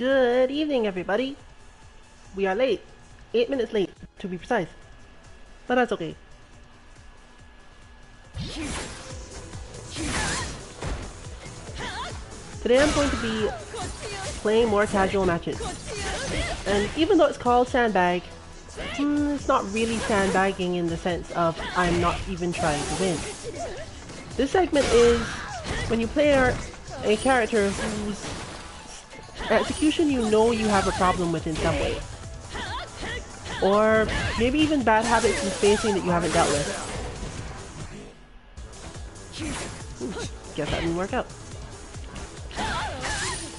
Good evening, everybody. We are late. 8 minutes late, to be precise. But that's okay. Today I'm going to be playing more casual matches. And even though it's called Sandbag, it's not really sandbagging in the sense of I'm not even trying to win. This segment is when you play a character whose execution you know you have a problem with in some way. Or maybe even bad habits in spacing that you haven't dealt with. Guess that didn't work out.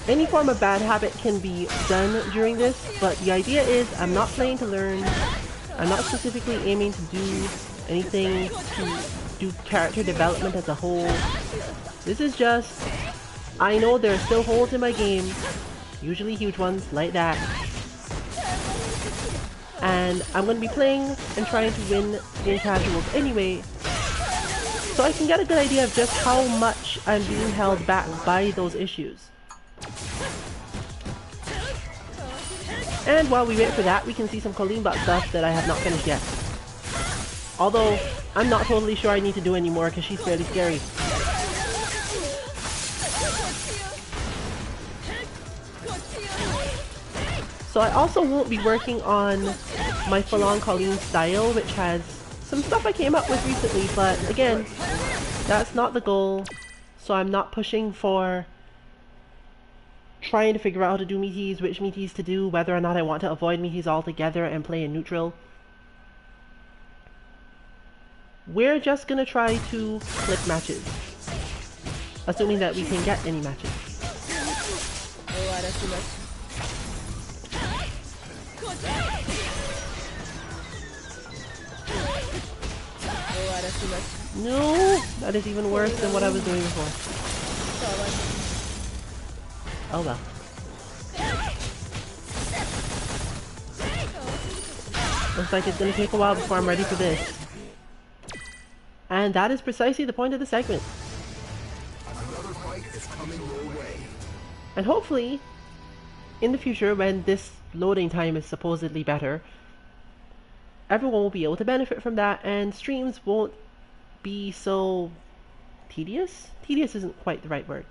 Any form of bad habit can be done during this, but the idea is I'm not playing to learn. I'm not specifically aiming to do anything to do character development as a whole. This is just, I know there are still holes in my game, usually huge ones like that. And I'm going to be playing and trying to win in casuals anyway, so I can get a good idea of just how much I'm being held back by those issues. And while we wait for that, we can see some Colleen Butt stuff that I have not finished yet. Although, I'm not totally sure I need to do any more because she's fairly scary. So I also won't be working on my full-on Colleen style, which has some stuff I came up with recently, but again, that's not the goal. So I'm not pushing for trying to figure out how to do meaties, which meaties to do, whether or not I want to avoid meaties altogether and play in neutral. We're just gonna try to flip matches, assuming that we can get any matches. No, that is even worse than what I was doing before. Oh well. Looks like it's gonna take a while before I'm ready for this. And that is precisely the point of the segment. And hopefully, in the future, when this loading time is supposedly better, everyone will be able to benefit from that, and streams won't be so tedious? Tedious isn't quite the right word.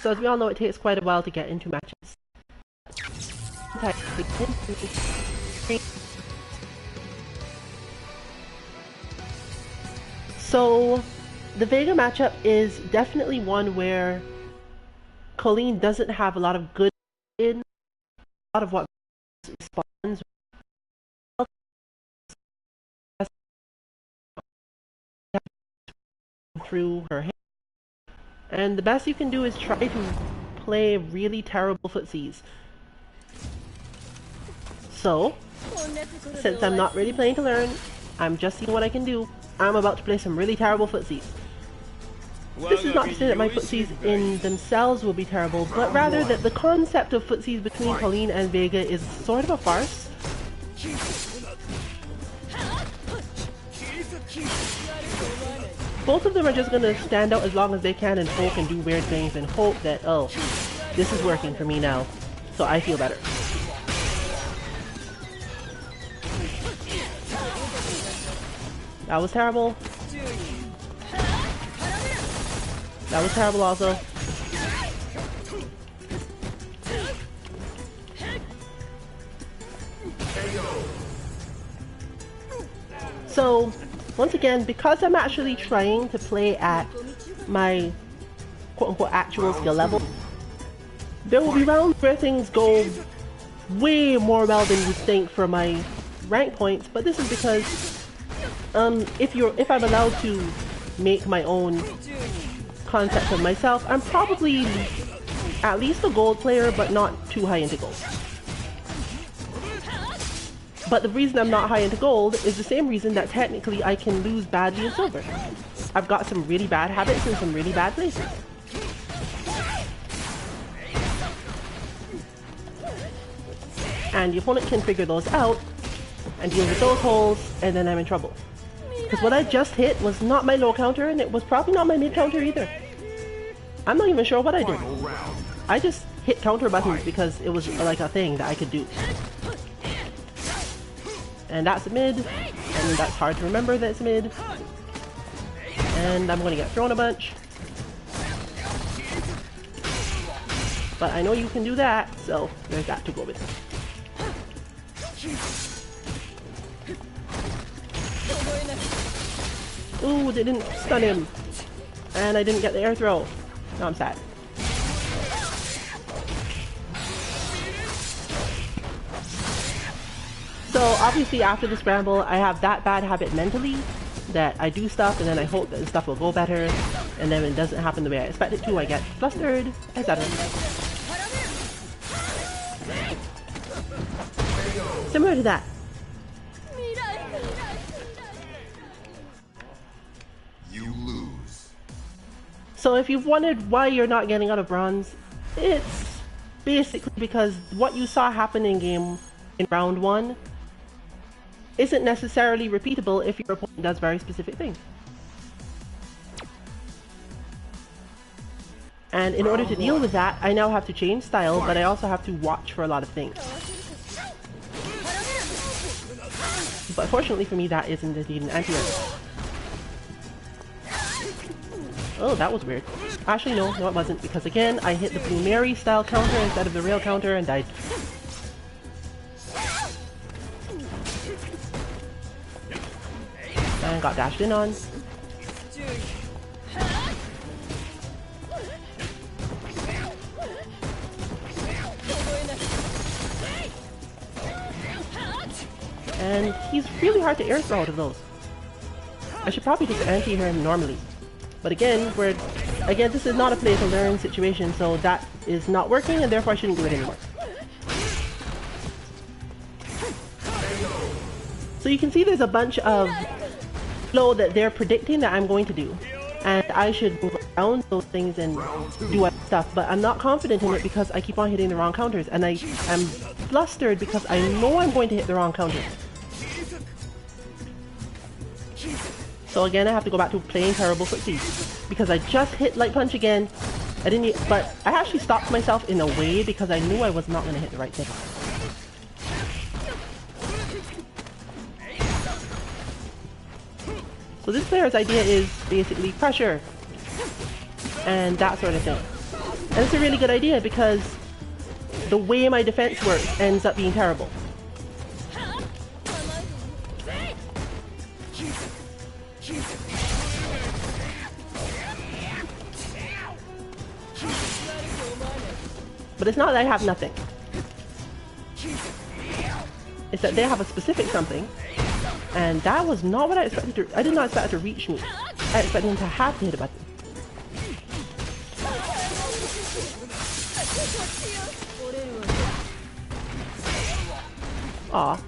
So as we all know, it takes quite a while to get into matches. So the Vega matchup is definitely one where Colleen doesn't have a lot of good in, a lot of what responds through her hand. And the best you can do is try to play really terrible footsies. So, since I'm not really playing to learn, I'm just seeing what I can do. I'm about to play some really terrible footsies. This is not to say that my footsies in themselves will be terrible, but rather that the concept of footsies between Colleen and Vega is sort of a farce. Both of them are just going to stand out as long as they can and poke and do weird things and hope that, oh, this is working for me now, so I feel better. That was terrible. That was terrible also. So, once again, because I'm actually trying to play at my quote-unquote actual skill level, there will be rounds where things go way more well than you'd think for my rank points, but this is because if I'm allowed to make my own concept of myself, I'm probably at least a gold player, but not too high into gold. But the reason I'm not high into gold is the same reason that technically I can lose badly in silver. I've got some really bad habits in some really bad places. And the opponent can figure those out and deal with those holes, and then I'm in trouble. Because what I just hit was not my low counter, and it was probably not my mid counter either. I'm not even sure what I did. I just hit counter buttons because it was like a thing that I could do. And that's mid, and that's hard to remember that it's mid. And I'm gonna get thrown a bunch. But I know you can do that, so there's that to go with. Ooh, they didn't stun him. And I didn't get the air throw. Now I'm sad. So obviously after the scramble, I have that bad habit mentally that I do stuff and then I hope that the stuff will go better, and then when it doesn't happen the way I expect it to, I get flustered, etc. Similar to that. You lose. So if you've wondered why you're not getting out of bronze, it's basically because what you saw happen in game in round 1 isn't necessarily repeatable if your opponent does very specific things. And in order to deal with that, I now have to change style, but I also have to watch for a lot of things. But fortunately for me, that isn't indeed an anti-air. Oh, that was weird. Actually, no, it wasn't, because again, I hit the Blue Mary style counter instead of the rail counter and died. And got dashed in on. And he's really hard to air throw out of those. I should probably just anti-air him normally. But again, this is not a play to learn situation, so that is not working and therefore I shouldn't do it anymore. So you can see there's a bunch of flow that they're predicting that I'm going to do. And I should move around those things and do other stuff, but I'm not confident in it because I keep on hitting the wrong counters, and I am flustered because I know I'm going to hit the wrong counters. So again, I have to go back to playing terrible quickly because I just hit light punch again. But I actually stopped myself in a way because I knew I was not going to hit the right thing. So this player's idea is basically pressure and that sort of thing. And it's a really good idea because the way my defense works ends up being terrible. But it's not that I have nothing. It's that they have a specific something, and that was not what I expected to. I did not expect it to reach me. I expected him to have to hit a button. Aw.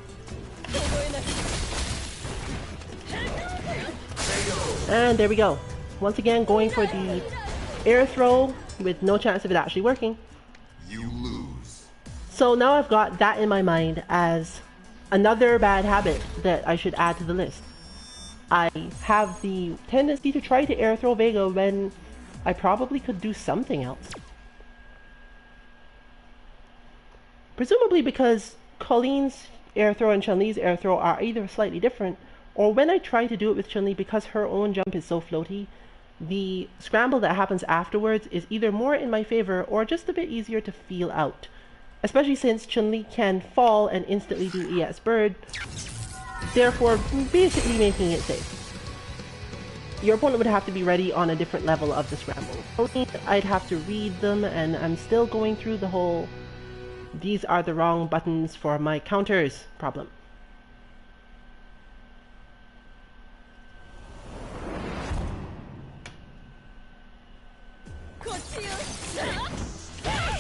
And there we go. Once again, going for the air throw with no chance of it actually working. You lose. So now I've got that in my mind as another bad habit that I should add to the list. I have the tendency to try to air throw Vega when I probably could do something else. Presumably because Colleen's air throw and Chun-Li's air throw are either slightly different, or when I try to do it with Chun-Li, because her own jump is so floaty, the scramble that happens afterwards is either more in my favor or just a bit easier to feel out. Especially since Chun-Li can fall and instantly do EX Bird, therefore basically making it safe. Your opponent would have to be ready on a different level of the scramble. I'd have to read them, and I'm still going through the whole "these are the wrong buttons for my counters" problem.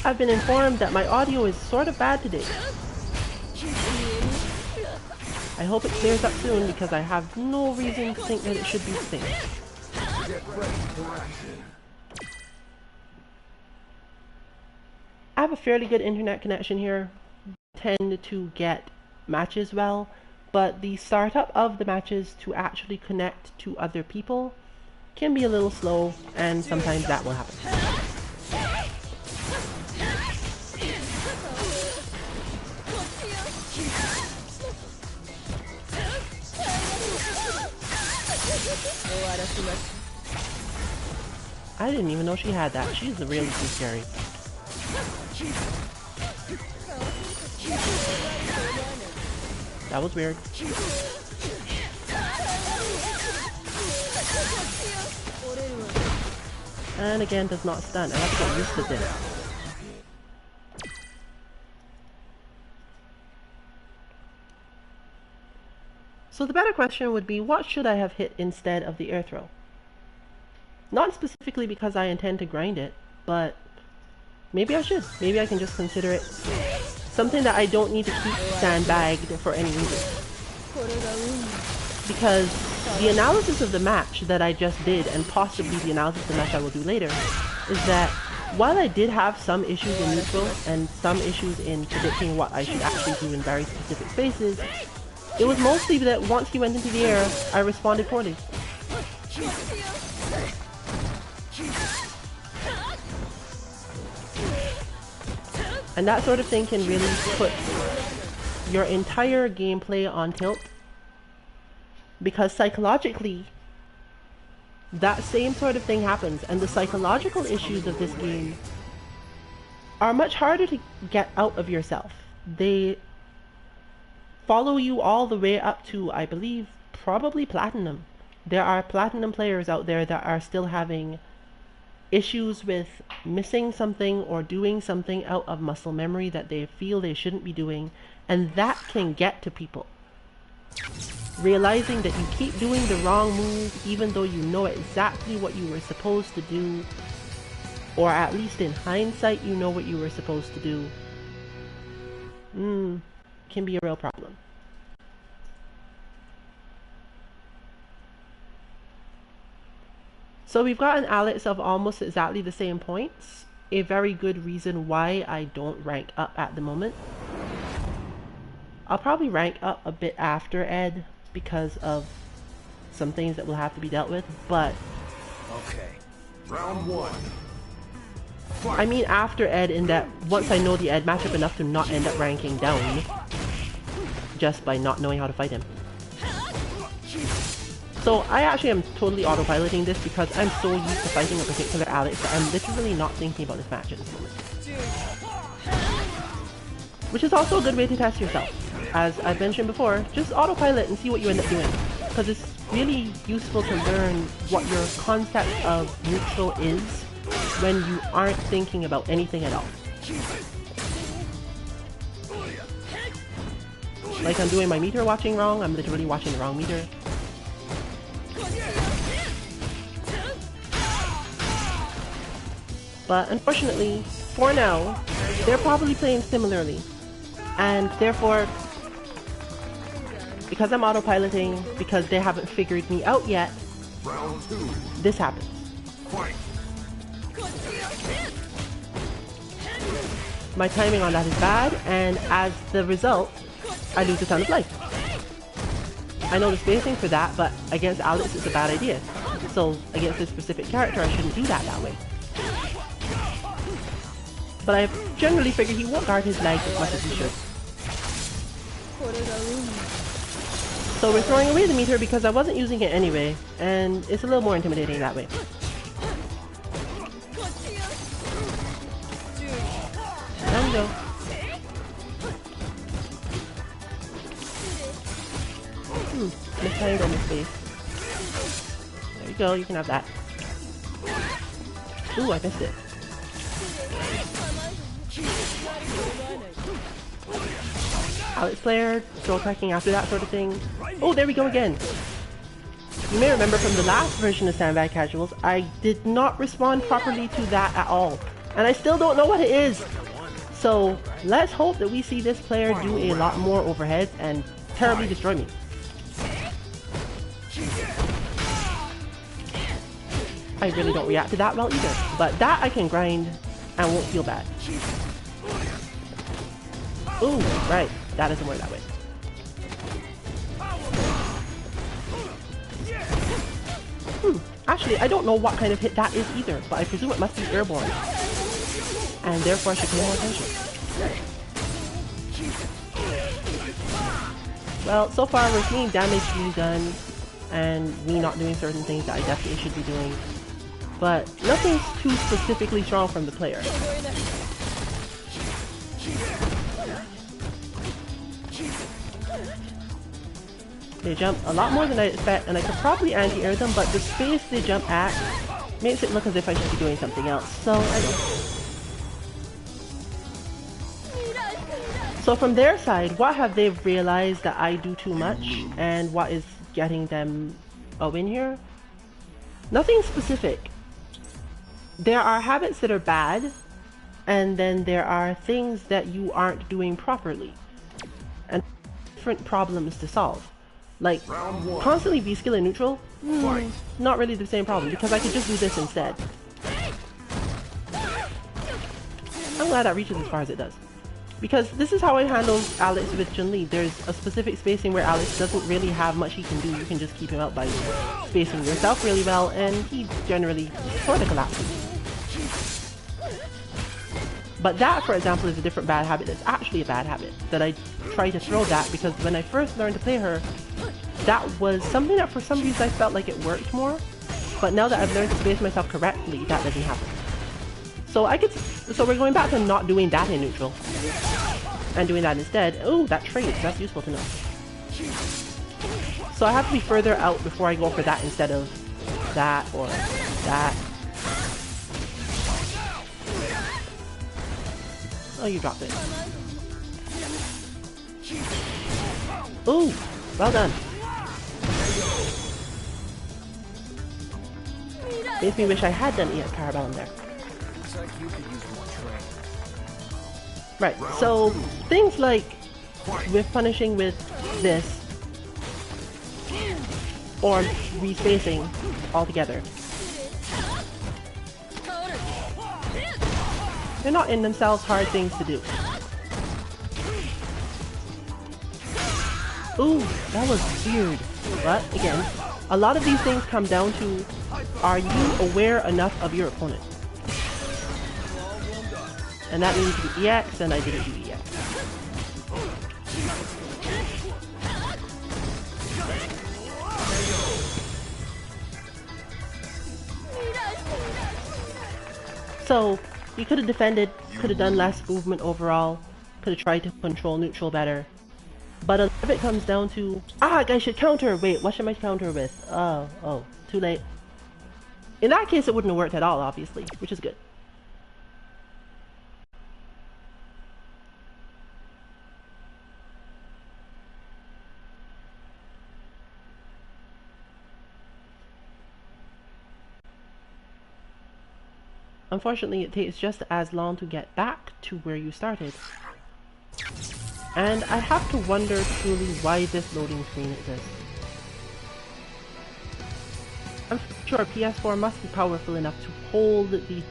I've been informed that my audio is sort of bad today. I hope it clears up soon because I have no reason to think that it should be the same. I have a fairly good internet connection here. I tend to get matches well, but the startup of the matches to actually connect to other people can be a little slow, and sometimes that will happen. I didn't even know she had that. She's really too scary. That was weird. And again, does not stun. I have to get used to this. So the better question would be, what should I have hit instead of the air throw? Not specifically because I intend to grind it, but maybe I should. Maybe I can just consider it something that I don't need to keep sandbagged for any reason. Because the analysis of the match that I just did, and possibly the analysis of the match I will do later, is that while I did have some issues in neutral and some issues in predicting what I should actually do in very specific spaces, it was mostly that once he went into the air, I responded poorly. And that sort of thing can really put your entire gameplay on tilt. Because psychologically, that same sort of thing happens, and the psychological issues of this game are much harder to get out of yourself. They follow you all the way up to, I believe, probably Platinum. There are Platinum players out there that are still having issues with missing something or doing something out of muscle memory that they feel they shouldn't be doing, and that can get to people. Realizing that you keep doing the wrong move even though you know exactly what you were supposed to do, or at least in hindsight you know what you were supposed to do, can be a real problem. So we've got an Alex of almost exactly the same points, a very good reason why I don't rank up at the moment. I'll probably rank up a bit after Ed because of some things that will have to be dealt with, but Okay. Round one. I mean after Ed in that once I know the Ed matchup enough to not end up ranking down just by not knowing how to fight him. So I actually am totally autopiloting this because I'm so used to fighting a particular Alex that I'm literally not thinking about this match at this moment. Which is also a good way to test yourself. As I've mentioned before, just autopilot and see what you end up doing. Because it's really useful to learn what your concept of neutral is when you aren't thinking about anything at all. Like I'm doing my meter watching wrong, I'm literally watching the wrong meter. But unfortunately, for now, they're probably playing similarly. And therefore, because I'm autopiloting, because they haven't figured me out yet, Round two. this happens. Fight. My timing on that is bad, and as the result, I lose a ton of life. I know the spacing for that, but against Alex it's a bad idea. So against this specific character I shouldn't do that way. But I generally figure he won't guard his legs as much as he should. So we're throwing away the meter because I wasn't using it anyway, and it's a little more intimidating that way. There we go. Mistimed on the space. There you go, you can have that. Ooh, I missed it. Alex player, throw attacking after that sort of thing. Oh, there we go again. You may remember from the last version of Sandbag Casuals, I did not respond properly to that at all. And I still don't know what it is. So let's hope that we see this player do a lot more overheads and terribly destroy me. I really don't react to that well either, but that I can grind and won't feel bad. Ooh, right, that doesn't work that way. Actually, I don't know what kind of hit that is either, but I presume it must be airborne. And therefore I should pay more attention. Well, so far we're seeing damage being done, and me not doing certain things that I definitely should be doing. But nothing's too specifically strong from the player. They jump a lot more than I expect, and I could probably anti-air them, but the space they jump at makes it look as if I should be doing something else, so I don't. So from their side, what have they realized that I do too much, and what is getting them a win here? Nothing specific. There are habits that are bad, and then there are things that you aren't doing properly, and different problems to solve. Like, constantly V-skill in neutral? Not really the same problem, because I could just do this instead. I'm glad that reaches as far as it does. Because this is how I handle Alex with Chun-Li. There's a specific spacing where Alex doesn't really have much he can do. You can just keep him out by spacing yourself really well, and he generally sort of collapses. But that, for example, is a different bad habit. It's actually a bad habit that I try to throw that, because when I first learned to play her, that was something that for some reason I felt like it worked more. But now that I've learned to space myself correctly, that doesn't happen. So we're going back to not doing that in neutral and doing that instead. Oh, that trade, that's useful to know. So I have to be further out before I go for that instead of that or that. Oh, you dropped it. Ooh, well done. Makes me wish I had done ES Parabellum there. Right, so things like with punishing with this or respacing altogether, they're not in themselves hard things to do. Ooh, that was weird. But again, a lot of these things come down to, are you aware enough of your opponent? And that needs to be EX, and I didn't do EX. So, you could have defended, could have done less movement overall, could have tried to control neutral better. But a lot of it comes down to, I should counter! Wait, what should I counter with? Oh, too late. In that case, it wouldn't have worked at all, obviously, which is good. Unfortunately, it takes just as long to get back to where you started. And I have to wonder truly why this loading screen exists. I'm sure PS4 must be powerful enough to hold the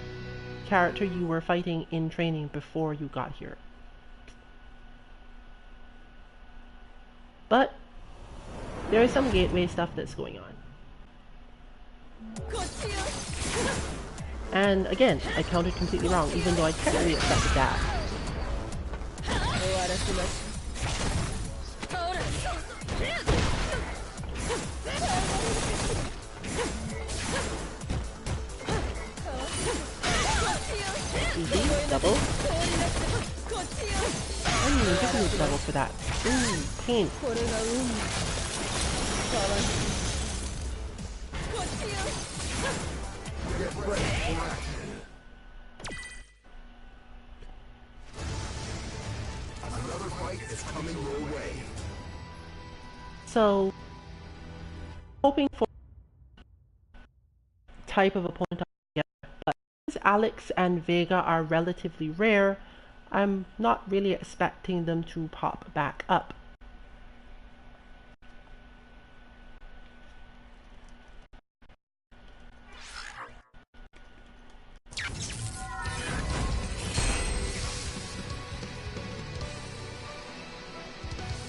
character you were fighting in training before you got here. But there is some gateway stuff that's going on. And again, I counted completely wrong, even though I technically expected that. Easy, double. You can use double for that. Ooh, pain. Another fight is coming your way. So, hoping for type of opponent, but since Alex and Vega are relatively rare, I'm not really expecting them to pop back up.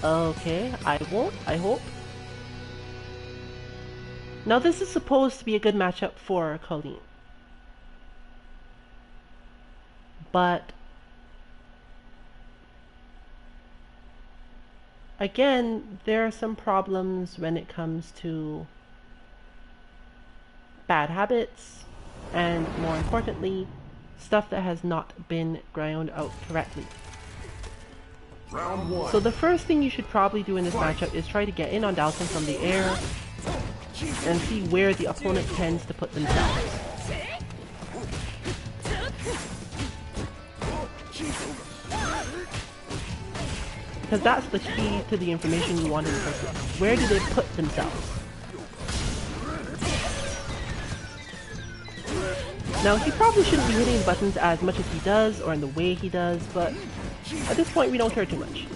Okay, I won't, I hope. Now this is supposed to be a good matchup for Colleen. But again, there are some problems when it comes to bad habits, and more importantly, stuff that has not been ground out correctly. Round one. So the first thing you should probably do in this matchup is try to get in on Dalton from the air and see where the opponent tends to put themselves. Because that's the key to the information you want in the first place. Where do they put themselves? Now, he probably shouldn't be hitting the buttons as much as he does, or in the way he does, but at this point we don't care too much.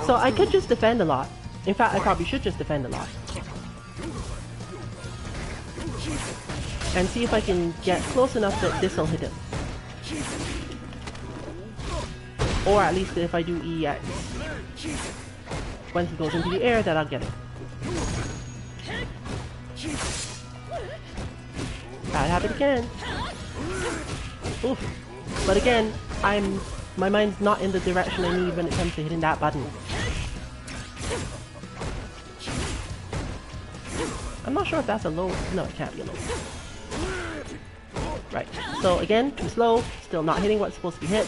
So I could just defend a lot. In fact, I probably should just defend a lot. And see if I can get close enough that this will hit him. Or at least if I do EX, once he goes into the air, that I'll get it. Bad habit again. Oof. But again, my mind's not in the direction I need when it comes to hitting that button. I'm not sure if that's a low. No, it can't be a low. Right. So again, too slow. Still not hitting what's supposed to be hit.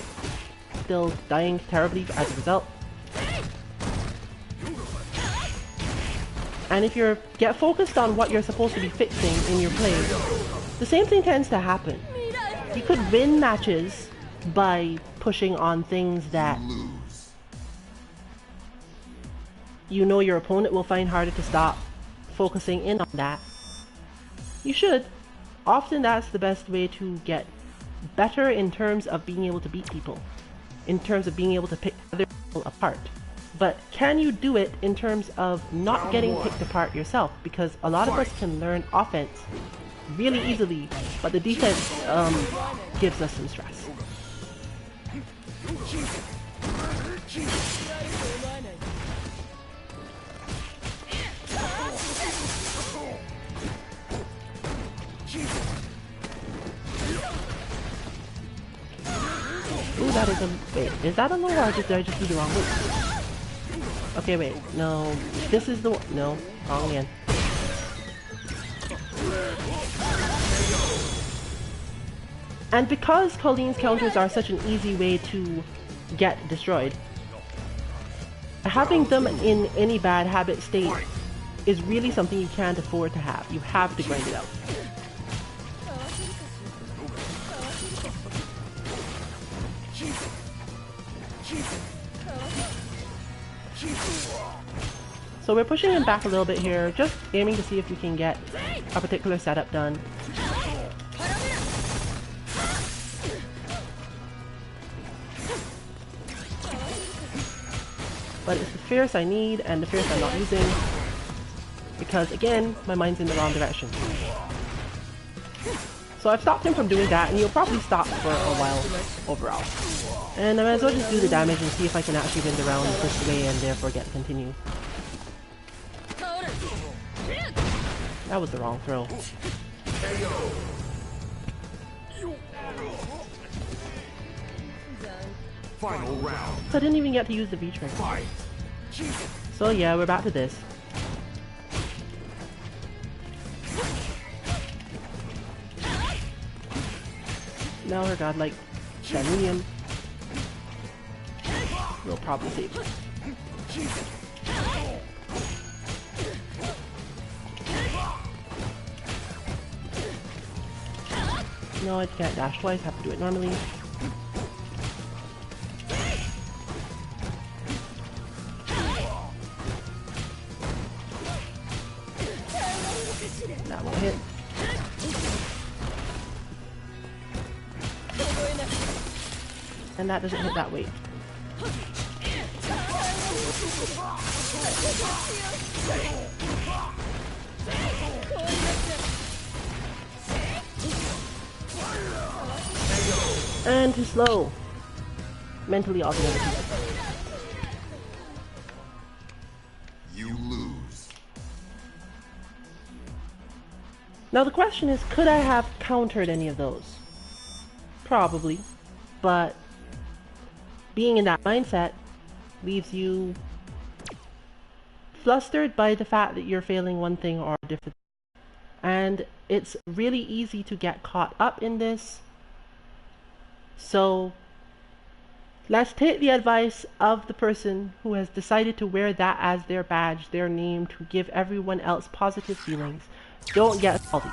Still dying terribly as a result. And if you get focused on what you're supposed to be fixing in your play, the same thing tends to happen. You could win matches by pushing on things that you know your opponent will find harder to stop. Focusing in on that. You should. Often that's the best way to get better in terms of being able to beat people. In terms of being able to pick other people apart. But can you do it in terms of not getting picked apart yourself? Because a lot of us can learn offense really easily, but the defense gives us some stress. Ooh, that is a... Wait, is that a low or did I just do the wrong move? Okay, wait. No. This is the one. No. Wrong again. And because Colleen's counters are such an easy way to get destroyed, having them in any bad habit state is really something you can't afford to have. You have to grind it out. So we're pushing him back a little bit here, just aiming to see if we can get a particular setup done. But it's the fierce I need, and the fierce I'm not using, because again, my mind's in the wrong direction. So I've stopped him from doing that, and he'll probably stop for a while overall. And I might as well just do the damage and see if I can actually win the round this way and therefore get to continue. That was the wrong throw. Final round. So I didn't even get to use the V-trigger. So yeah, we're back to this. Now her godlike Shanunium will probably save her. No, I can't dash twice, have to do it normally. That won't hit. And that doesn't hit that weight. And too slow. Mentally all the other people. You lose. Now the question is, could I have countered any of those? Probably. But being in that mindset leaves you flustered by the fact that you're failing one thing or a different thing. And it's really easy to get caught up in this. So let's take the advice of the person who has decided to wear that as their badge, their name, to give everyone else positive feelings. Don't get salty.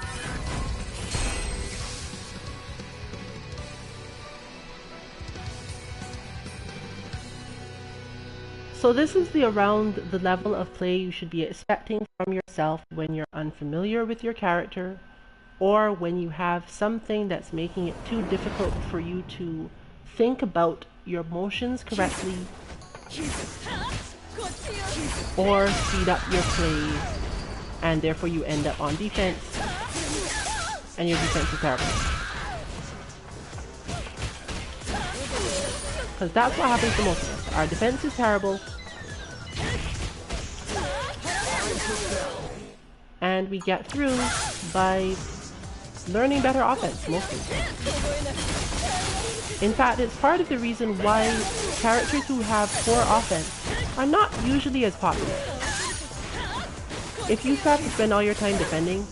So this is around the level of play you should be expecting from yourself when you're unfamiliar with your character, or when you have something that's making it too difficult for you to think about your emotions correctly, or speed up your plays, and therefore you end up on defense, and your defense is terrible. Because that's what happens to most of us. Our defense is terrible, and we get through by learning better offense, mostly. In fact, it's part of the reason why characters who have poor offense are not usually as popular. If you have to spend all your time defending,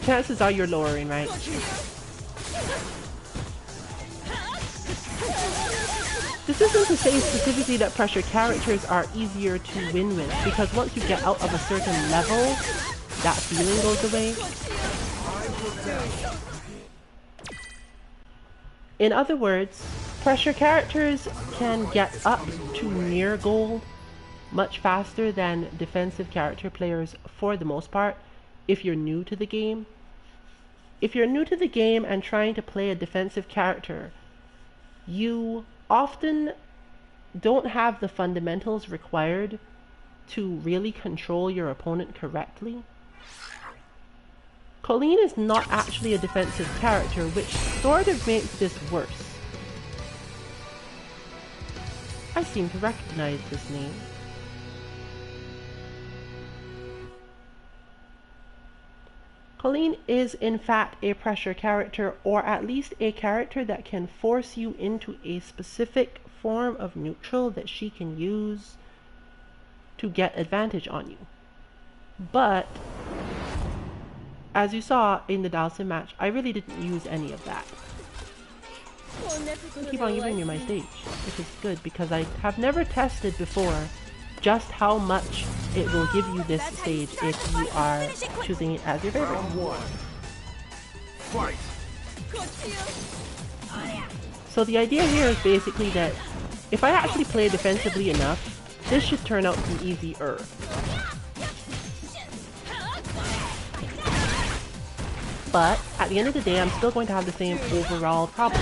chances are you're lowering, right? This isn't to say specifically that pressure characters are easier to win with, because once you get out of a certain level, that feeling goes away. In other words, pressure characters can get up to near gold much faster than defensive character players for the most part, if you're new to the game. If you're new to the game and trying to play a defensive character, you often don't have the fundamentals required to really control your opponent correctly. Colleen is not actually a defensive character, which sort of makes this worse. I seem to recognize this name. Colleen is in fact a pressure character, or at least a character that can force you into a specific form of neutral that she can use to get advantage on you. But as you saw in the Dalsim match, I really didn't use any of that. I keep on giving me my stage, which is good because I have never tested before just how much it will give you this stage if you are choosing it as your favorite. Round one. Fight. So the idea here is basically that if I actually play defensively enough, this should turn out to be easier. But at the end of the day, I'm still going to have the same overall problem.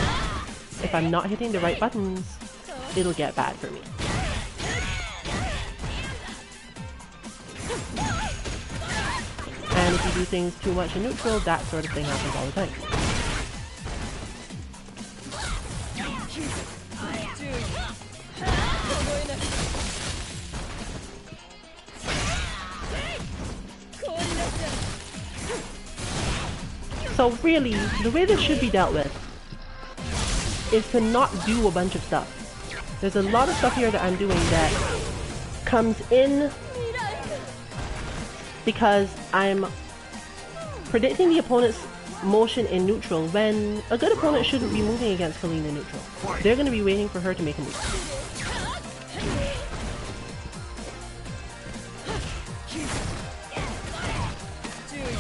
If I'm not hitting the right buttons, it'll get bad for me. And if you do things too much in neutral, that sort of thing happens all the time. So really, the way this should be dealt with is to not do a bunch of stuff. There's a lot of stuff here that I'm doing that comes in because I'm predicting the opponent's motion in neutral, when a good opponent shouldn't be moving against Colleen in neutral. They're going to be waiting for her to make a move.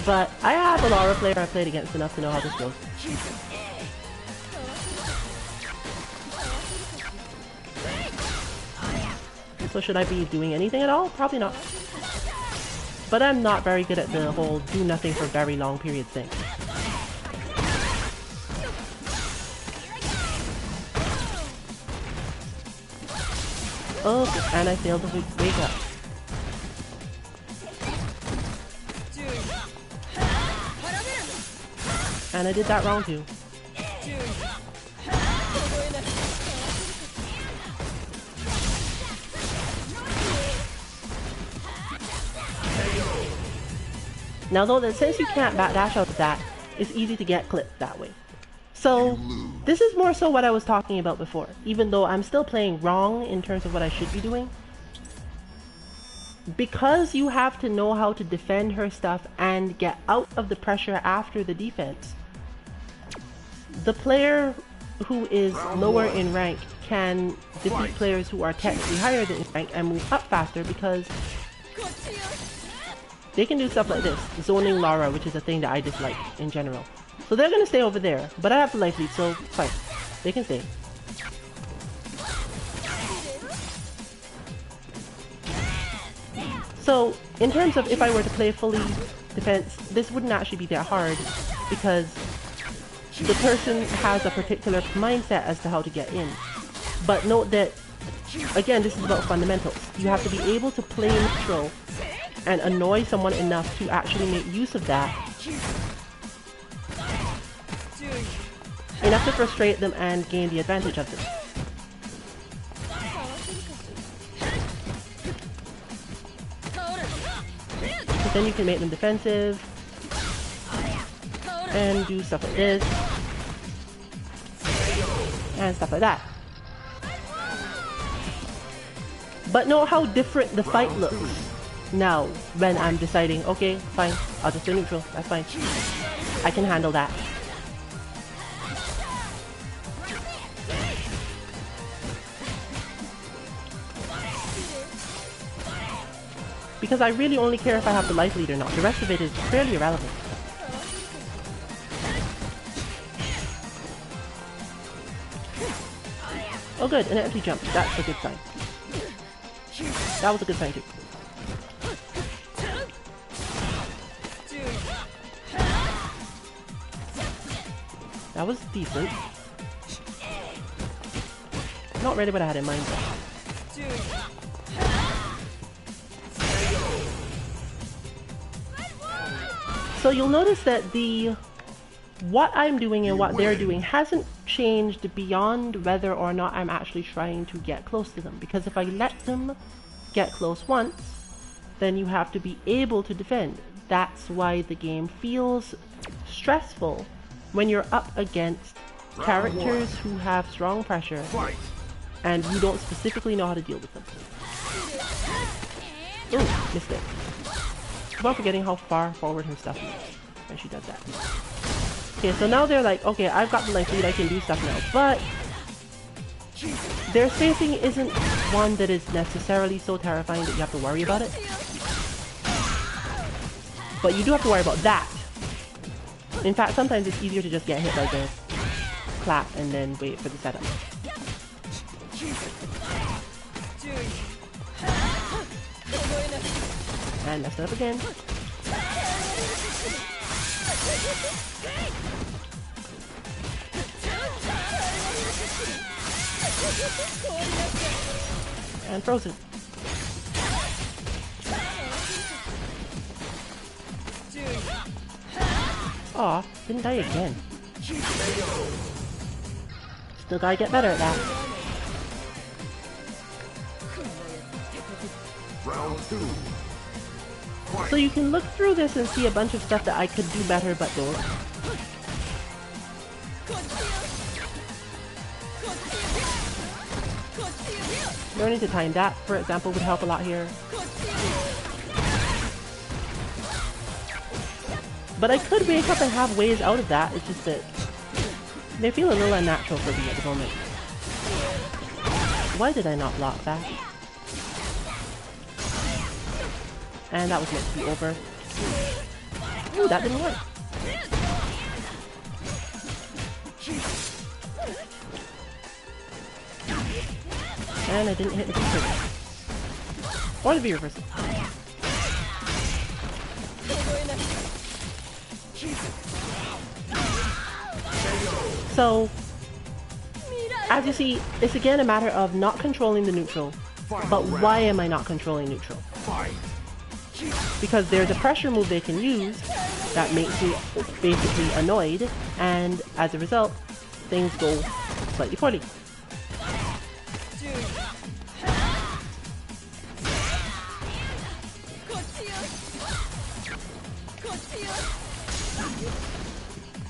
But I have a Lara player I played against enough to know how this goes. So should I be doing anything at all? Probably not. But I'm not very good at the whole do nothing for very long periods thing. Oh, and I failed to wake up. And I did that wrong too. Now though, that since you can't backdash out of that, it's easy to get clipped that way. So this is more so what I was talking about before. Even though I'm still playing wrong in terms of what I should be doing, because you have to know how to defend her stuff and get out of the pressure after the defense, the player who is lower in rank can defeat players who are technically higher than in rank and move up faster, because they can do stuff like this, zoning Lara, which is a thing that I dislike in general. So they're gonna stay over there, but I have the life lead, so fine. They can stay. So, in terms of if I were to play fully defense, this wouldn't actually be that hard, because the person has a particular mindset as to how to get in. But note that, again, this is about fundamentals. You have to be able to play neutral and annoy someone enough to actually make use of that. Enough to frustrate them and gain the advantage of them. But then you can make them defensive and do stuff like this and stuff like that. But note how different the fight looks now when I'm deciding, okay, fine, I'll just stay neutral, that's fine. I can handle that. Because I really only care if I have the life lead or not. The rest of it is fairly irrelevant. Oh good, an empty jump. That's a good sign. That was a good sign too. That was decent. Not really what I had in mind though. So you'll notice that what I'm doing and what they're doing hasn't changed beyond whether or not I'm actually trying to get close to them. Because if I let them get close once, then you have to be able to defend. That's why the game feels stressful when you're up against characters who have strong pressure and you don't specifically know how to deal with them. Ooh, missed it. Keep on forgetting how far forward her stuff is when she does that. Okay, so now they're like, okay, I've got the life lead, I can do stuff now, but their spacing isn't one that is necessarily so terrifying that you have to worry about it. But you do have to worry about that. In fact, sometimes it's easier to just get hit by the clap and then wait for the setup. And messed it up again. And frozen. Aw, didn't die again. Still gotta get better at that. Round 2. So you can look through this and see a bunch of stuff that I could do better but don't. Learning to time that, for example, would help a lot here. But I could wake up and have ways out of that, it's just that they feel a little unnatural for me at the moment. Why did I not block that? And that was meant to be over. Ooh, that didn't work. And I didn't hit the B-reversal. Or the B-reversal. So, as you see, it's again a matter of not controlling the neutral. But why am I not controlling neutral? Because there's a pressure move they can use that makes me basically annoyed, and as a result, things go slightly poorly.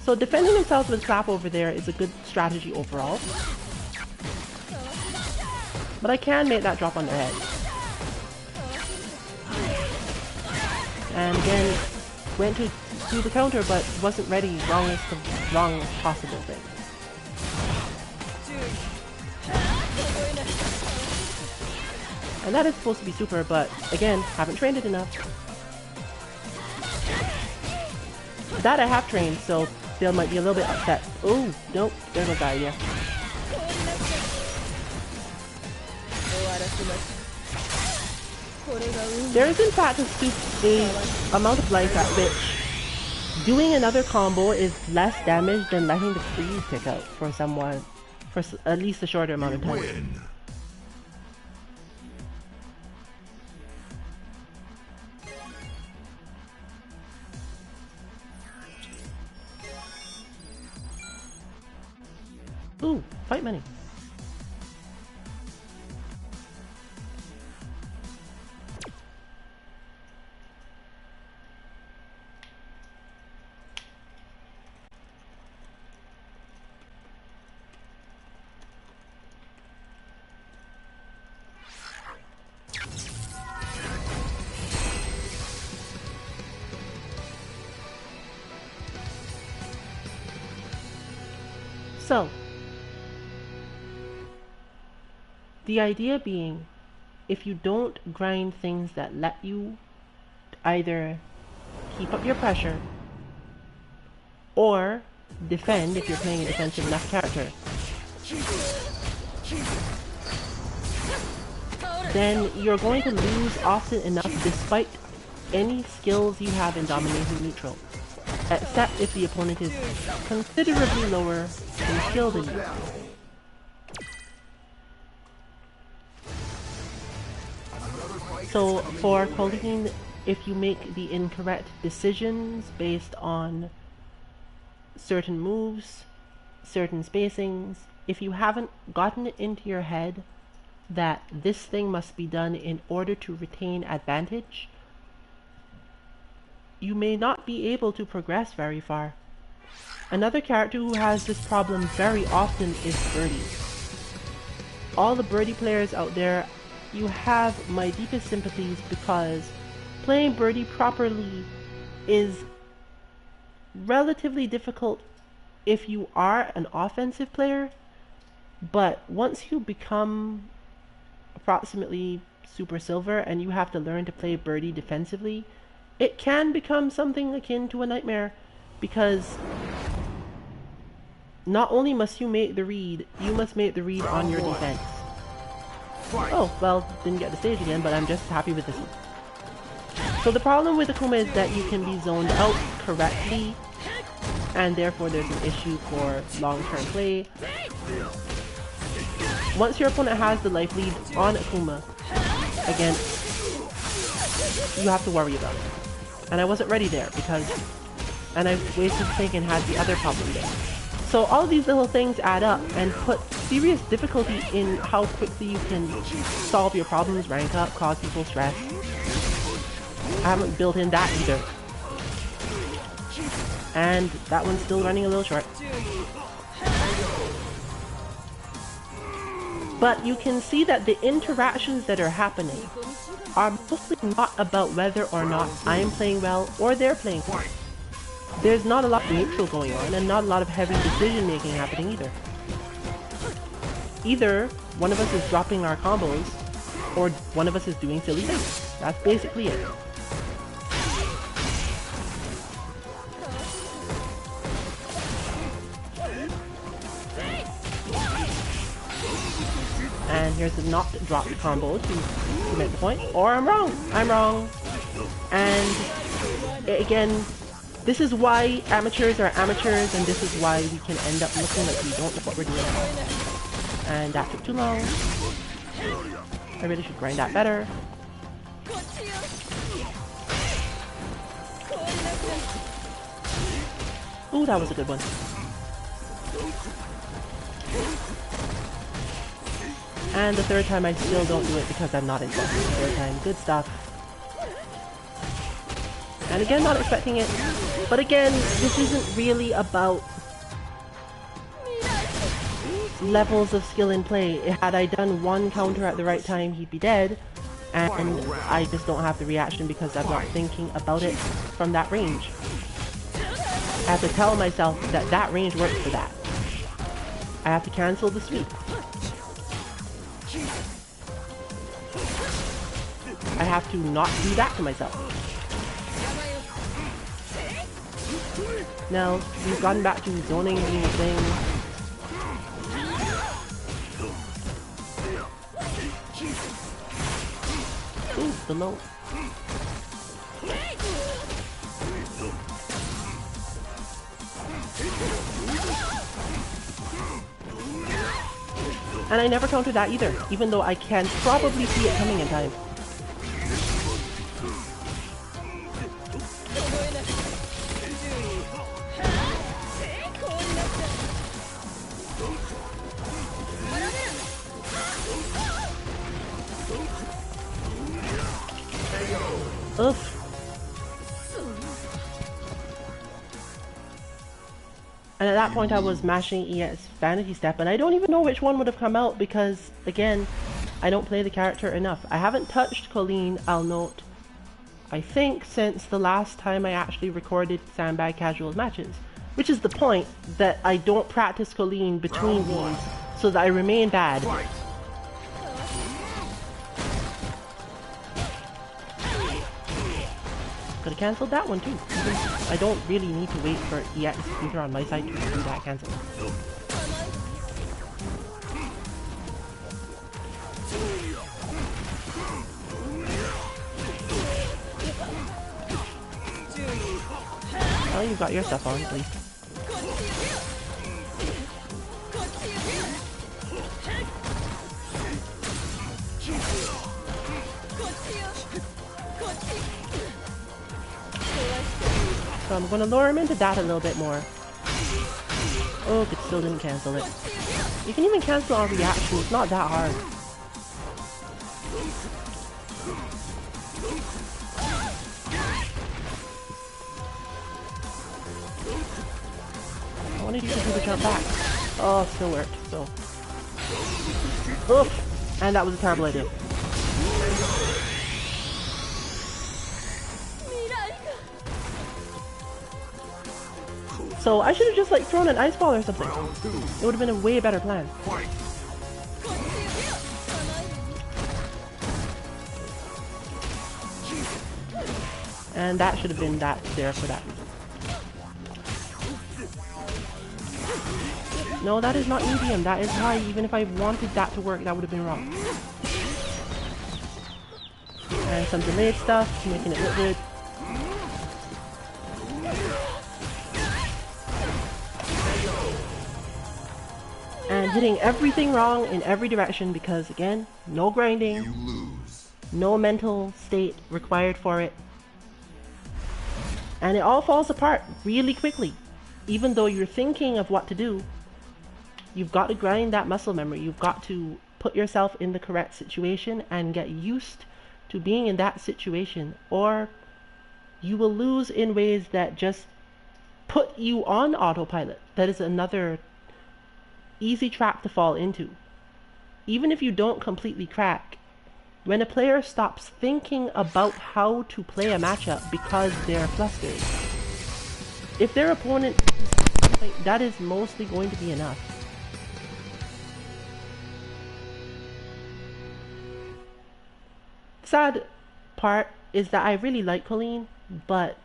So defending themselves with clap over there is a good strategy overall. But I can make that drop on their head. And again, went to do the counter but wasn't ready. Wrong possible thing. And that is supposed to be super, but again, haven't trained it enough. That I have trained, so they might be a little bit upset. Oh, nope, there goes the idea. There is in fact a amount of life at which doing another combo is less damage than letting the freeze tick out for someone for at least a shorter amount of time. Ooh, fight money. So, the idea being, if you don't grind things that let you either keep up your pressure or defend if you're playing a defensive enough character, then you're going to lose often enough despite any skills you have in dominating neutral, except if the opponent is considerably lower in skill than you. So for Colleen, if you make the incorrect decisions based on certain moves, certain spacings, if you haven't gotten it into your head that this thing must be done in order to retain advantage, you may not be able to progress very far. Another character who has this problem very often is Birdie. All the Birdie players out there, you have my deepest sympathies, because playing Birdie properly is relatively difficult if you are an offensive player, but once you become approximately Super Silver and you have to learn to play Birdie defensively, it can become something akin to a nightmare, because not only must you make the read, you must make the read on your defense. Oh, well, didn't get the stage again, but I'm just happy with this one. So the problem with Akuma is that you can be zoned out correctly, and therefore there's an issue for long-term play. Once your opponent has the life lead on Akuma, again, you have to worry about it. And I wasn't ready there, and I wasted sync and had the other problem there. So all of these little things add up and put serious difficulty in how quickly you can solve your problems, rank up, cause people stress. I haven't built in that either. And that one's still running a little short. But you can see that the interactions that are happening are mostly not about whether or not I'm playing well or they're playing well. There's not a lot of neutral going on, and not a lot of heavy decision making happening either. Either one of us is dropping our combos, or one of us is doing silly things. That's basically it. And here's the not drop combo to make the point. Or I'm wrong. I'm wrong. And again, this is why amateurs are amateurs, and this is why we can end up looking like we don't know what we're doing. And that took too long. I really should grind that better. Ooh, that was a good one. And the third time I still don't do it because I'm not expecting the third time. Good stuff. And again, not expecting it. But again, this isn't really about levels of skill in play. Had I done one counter at the right time, he'd be dead. And I just don't have the reaction because I'm not thinking about it from that range. I have to tell myself that that range works for that. I have to cancel the sweep. I have to not do that to myself. Now, we've gotten back to zoning being a thing. Ooh, the low. And I never countered that either, even though I can probably see it coming in time. Oof. And at that point I was mashing EX Vanity Step, and I don't even know which one would have come out because, again, I don't play the character enough. I haven't touched Colleen, I'll note, I think since the last time I actually recorded Sandbag Casuals matches. Which is the point, that I don't practice Colleen between these, so that I remain bad. Could've cancelled that one too. I don't really need to wait for EX Computer on my side to do that cancel. Oh, you've got your stuff on, at least. So I'm gonna lure him into that a little bit more. Oh, it still didn't cancel it. You can even cancel on reaction, it's not that hard. I wanted you to do the jump back. Oh, still worked, so. Oof! And that was a terrible idea. So I should have just like thrown an ice ball or something. It would have been a way better plan. And that should have been that there for that reason. No, that is not medium. That is high. Even if I wanted that to work, that would have been wrong. And some delayed stuff, making it look good. And hitting everything wrong in every direction because, again, no grinding, no mental state required for it. And it all falls apart really quickly. Even though you're thinking of what to do, you've got to grind that muscle memory. You've got to put yourself in the correct situation and get used to being in that situation, or you will lose in ways that just put you on autopilot. That is another easy trap to fall into. Even if you don't completely crack, when a player stops thinking about how to play a matchup because they're flustered, if their opponent, that is mostly going to be enough. Sad part is that I really like Colleen, but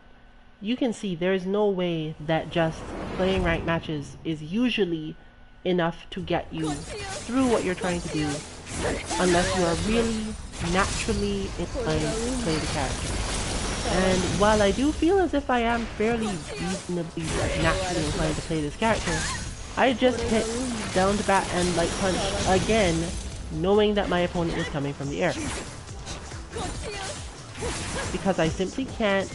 you can see there is no way that just playing ranked matches is usually enough to get you through what you're trying to do unless you are really naturally inclined to play the character. And while I do feel as if I am fairly reasonably naturally inclined to play this character, I just hit down to bat and light punch again, knowing that my opponent is coming from the air. Because I simply can't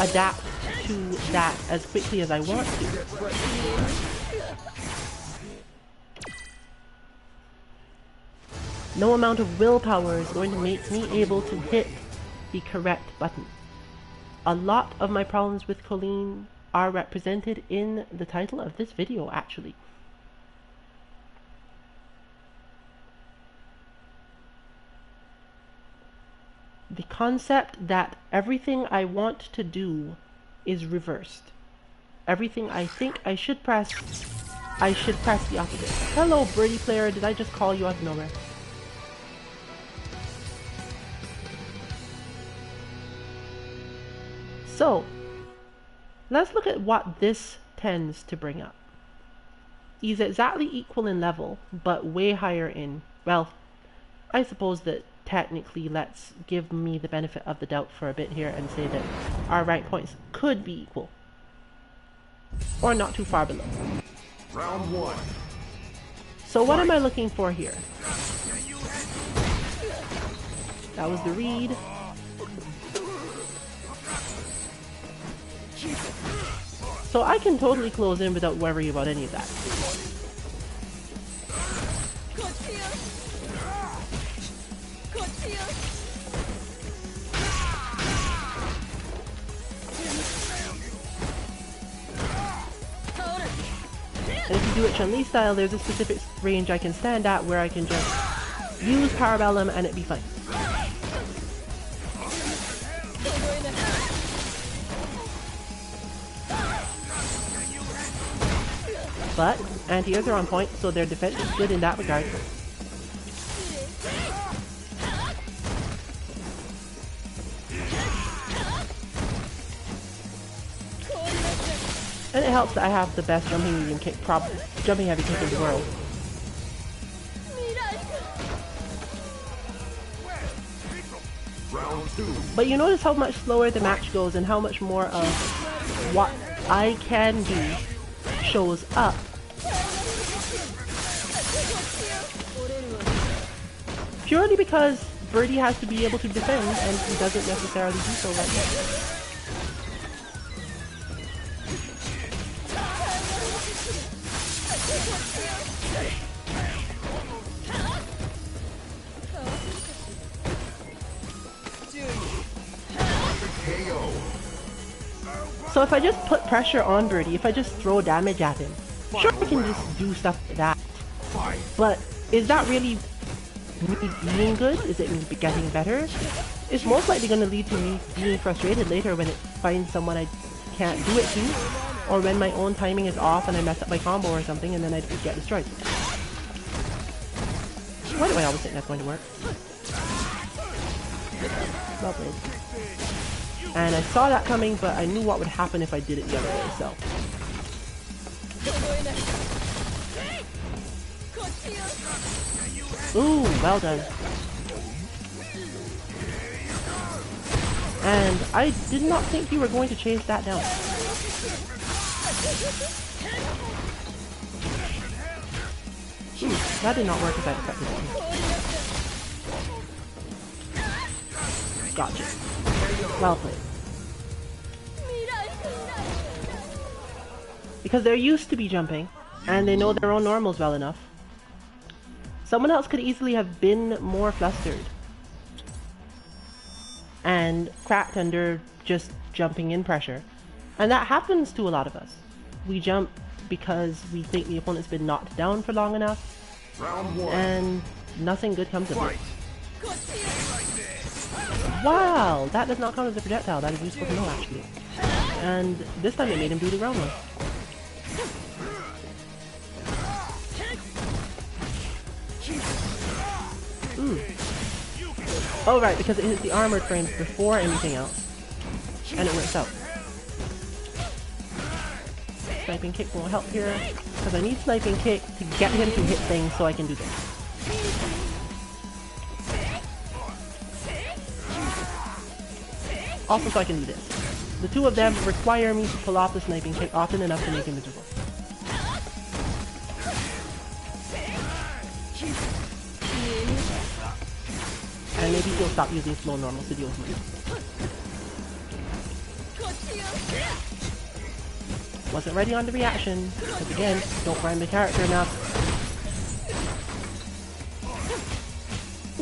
adapt to that as quickly as I want to. No amount of willpower is going to make me able to hit the correct button. A lot of my problems with Colleen are represented in the title of this video, actually. The concept that everything I want to do is reversed. Everything I think I should press the opposite. Hello, birdie player, did I just call you out of nowhere? So, let's look at what this tends to bring up. He's exactly equal in level, but way higher in, well, I suppose that technically let's give me the benefit of the doubt for a bit here and say that our rank points could be equal. Or not too far below. Round 1. So what am I looking for here? That was the read. So I can totally close in without worrying about any of that. And if you do it Chun-Li style, there's a specific range I can stand at where I can just use Parabellum and it'd be fine. But anti-airs are on point, so their defense is good in that regard. And it helps that I have the best jumping medium kick, jumping heavy kick in the world. Round 2. But you notice how much slower the match goes and how much more of what I can do shows up. Purely because Birdie has to be able to defend and he doesn't necessarily do so right now. So if I just put pressure on Birdie, if I just throw damage at him, sure I can just do stuff like that. But is that really me being good? Is it me getting better? It's most likely going to lead to me being frustrated later when it finds someone I can't do it to, or when my own timing is off and I mess up my combo or something and then I get destroyed. Why do I always think that's going to work? Lovely. And I saw that coming, but I knew what would happen if I did it the other way, so. Ooh, well done. And I did not think you were going to chase that down. Ooh, that did not work as I expected it to. Gotcha. Well played. Because they're used to be jumping, and they know their own normals well enough. Someone else could easily have been more flustered and cracked under just jumping in pressure. And that happens to a lot of us. We jump because we think the opponent's been knocked down for long enough, and nothing good comes of it. Wow, that does not count as a projectile. That is useful to know, actually. And this time it made him do the round one. Oh right, because it hits the armored frames before anything else. And it works out. Sniping kick won't help here, because I need sniping kick to get him to hit things so I can do this. Also so I can do this. The two of them require me to pull off the sniping kick often enough to make him miserable. And maybe he'll stop using slow normals to deal with me. Wasn't ready on the reaction, because again, don't prime the character enough.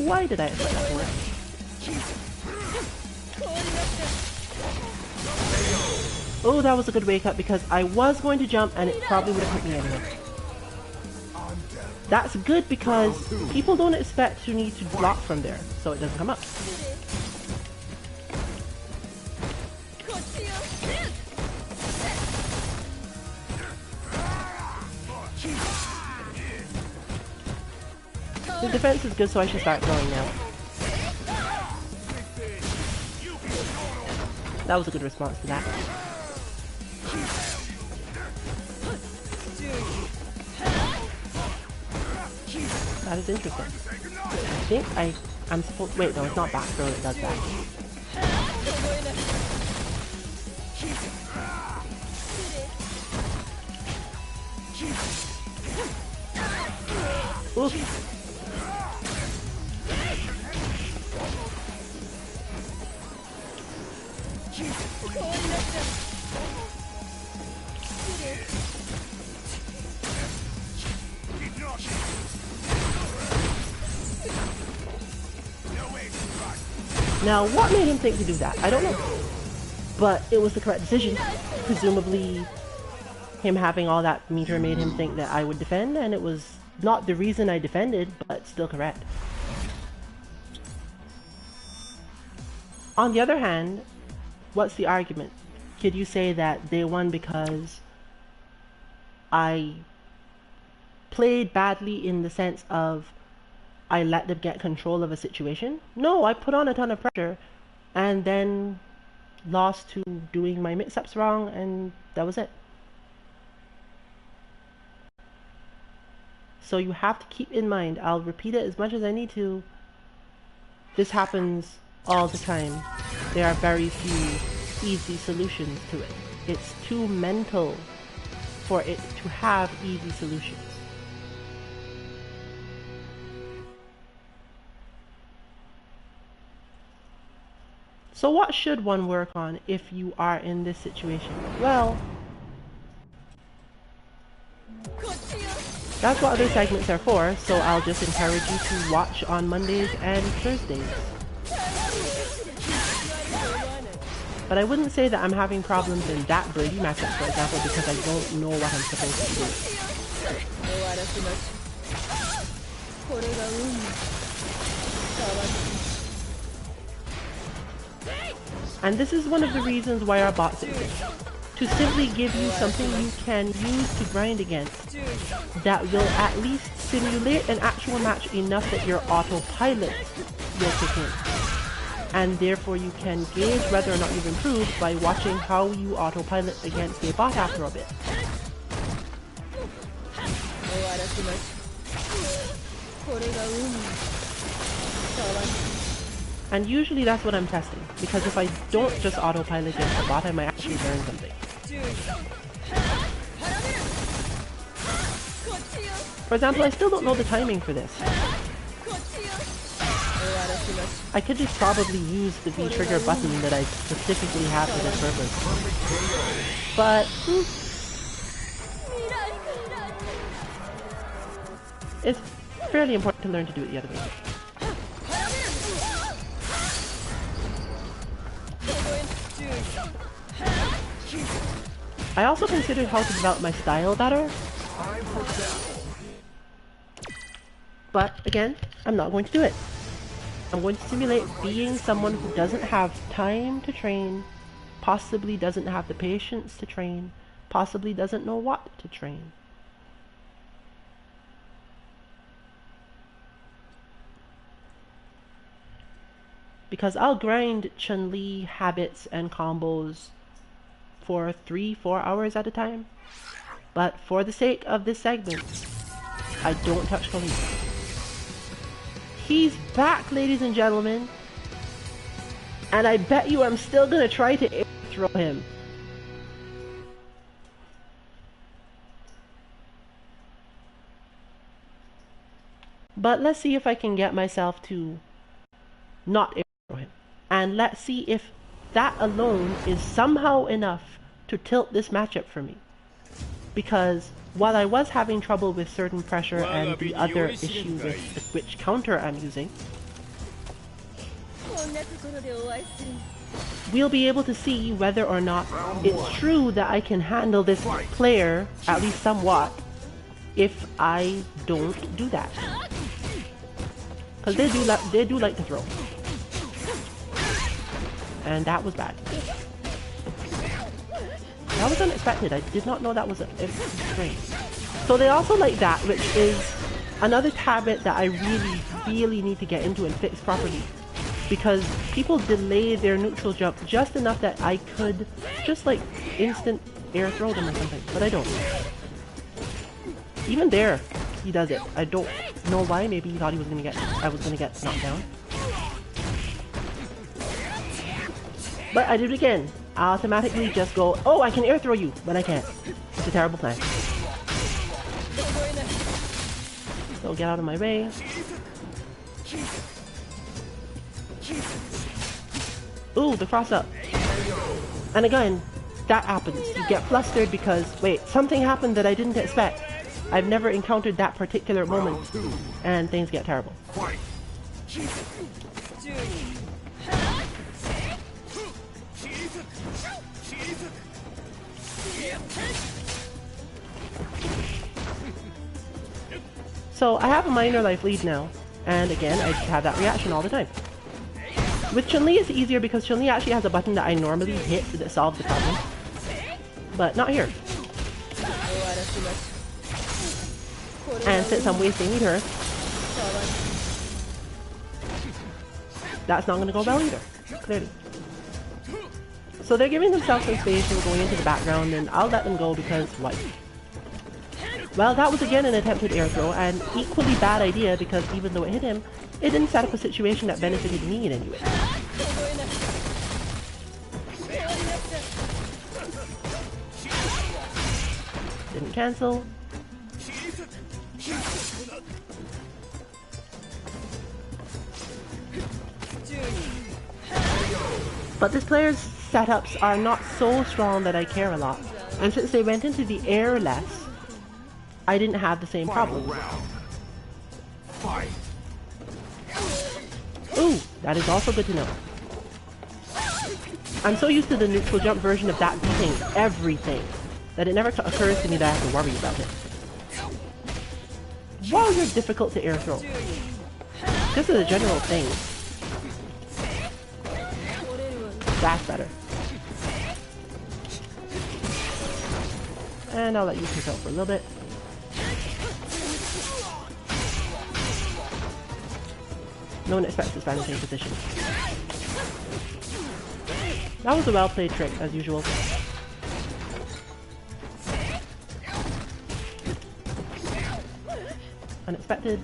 Why did I expect that to work? Oh, that was a good wake up because I was going to jump and it probably would have hit me anyway. That's good because people don't expect to need to block from there, so it doesn't come up. The defense is good, so I should start going now. That was a good response to that. That is interesting. I think I'm supposed. Wait, no, it's not back throw that does that. Oof. Now, what made him think to do that? I don't know. But it was the correct decision. Presumably, him having all that meter made him think that I would defend, and it was not the reason I defended, but still correct. On the other hand, what's the argument? Could you say that they won because I played badly in the sense of I let them get control of a situation? No, I put on a ton of pressure and then lost to doing my mix-ups wrong, and that was it. So you have to keep in mind, I'll repeat it as much as I need to, this happens all the time. There are very few easy solutions to it. It's too mental for it to have easy solutions. So what should one work on if you are in this situation? Well, that's what other segments are for, so I'll just encourage you to watch on Mondays and Thursdays. But I wouldn't say that I'm having problems in that Brady matchup, for example, because I don't know what I'm supposed to do. And this is one of the reasons why our bots exist. To simply give you something you can use to grind against that will at least simulate an actual match enough that your autopilot will kick in. And therefore you can gauge whether or not you've improved by watching how you autopilot against a bot after a bit. And usually that's what I'm testing, because if I don't just autopilot against a bot, I might actually learn something. For example, I still don't know the timing for this. I could just probably use the V trigger button that I specifically have for this purpose. But it's fairly important to learn to do it the other way. I also considered how to develop my style better. But again, I'm not going to do it. I'm going to simulate being someone who doesn't have time to train, possibly doesn't have the patience to train, possibly doesn't know what to train. Because I'll grind Chun-Li habits and combos for 3-4 hours at a time. But for the sake of this segment, I don't touch Khalid. He's back, ladies and gentlemen. And I bet you I'm still gonna try to air throw him. But let's see if I can get myself to not air throw him. And let's see if that alone is somehow enough to tilt this matchup for me. Because while I was having trouble with certain pressure and the other issue with which counter I'm using, we'll be able to see whether or not it's true that I can handle this player, at least somewhat, if I don't do that. Because they do like to throw. And that was bad. That was unexpected. I did not know that was a string. So they also like that, which is another habit that I really need to get into and fix properly. Because people delay their neutral jump just enough that I could just like instant air throw them or something, but I don't. Even there, he does it. I don't know why. Maybe he thought I was gonna get knocked down. But I did it again. I automatically just go, oh, I can air throw you, but I can't. It's a terrible plan. So get out of my way. Ooh, the cross up. And again, that happens. You get flustered because, wait, something happened that I didn't expect. I've never encountered that particular moment, and things get terrible. So I have a minor life lead now, and again, I have that reaction all the time. With Chun-Li it's easier because Chun-Li actually has a button that I normally hit that solves the problem. But not here. And since I'm wasting meter, that's not going to go well either, clearly. So they're giving themselves some space and going into the background, and I'll let them go because what? Well, that was again an attempted air throw, and equally bad idea because even though it hit him, it didn't set up a situation that benefited me in any way. Didn't cancel. But this player's setups are not so strong that I care a lot. And since they went into the air less, I didn't have the same problem. Ooh, that is also good to know. I'm so used to the neutral jump version of that beating everything that it never occurs to me that I have to worry about it. Wow, you're difficult to air throw. This is a general thing. That's better. And I'll let you kick out for a little bit. No one expects to stand in the same position. That was a well-played trick, as usual. Unexpected.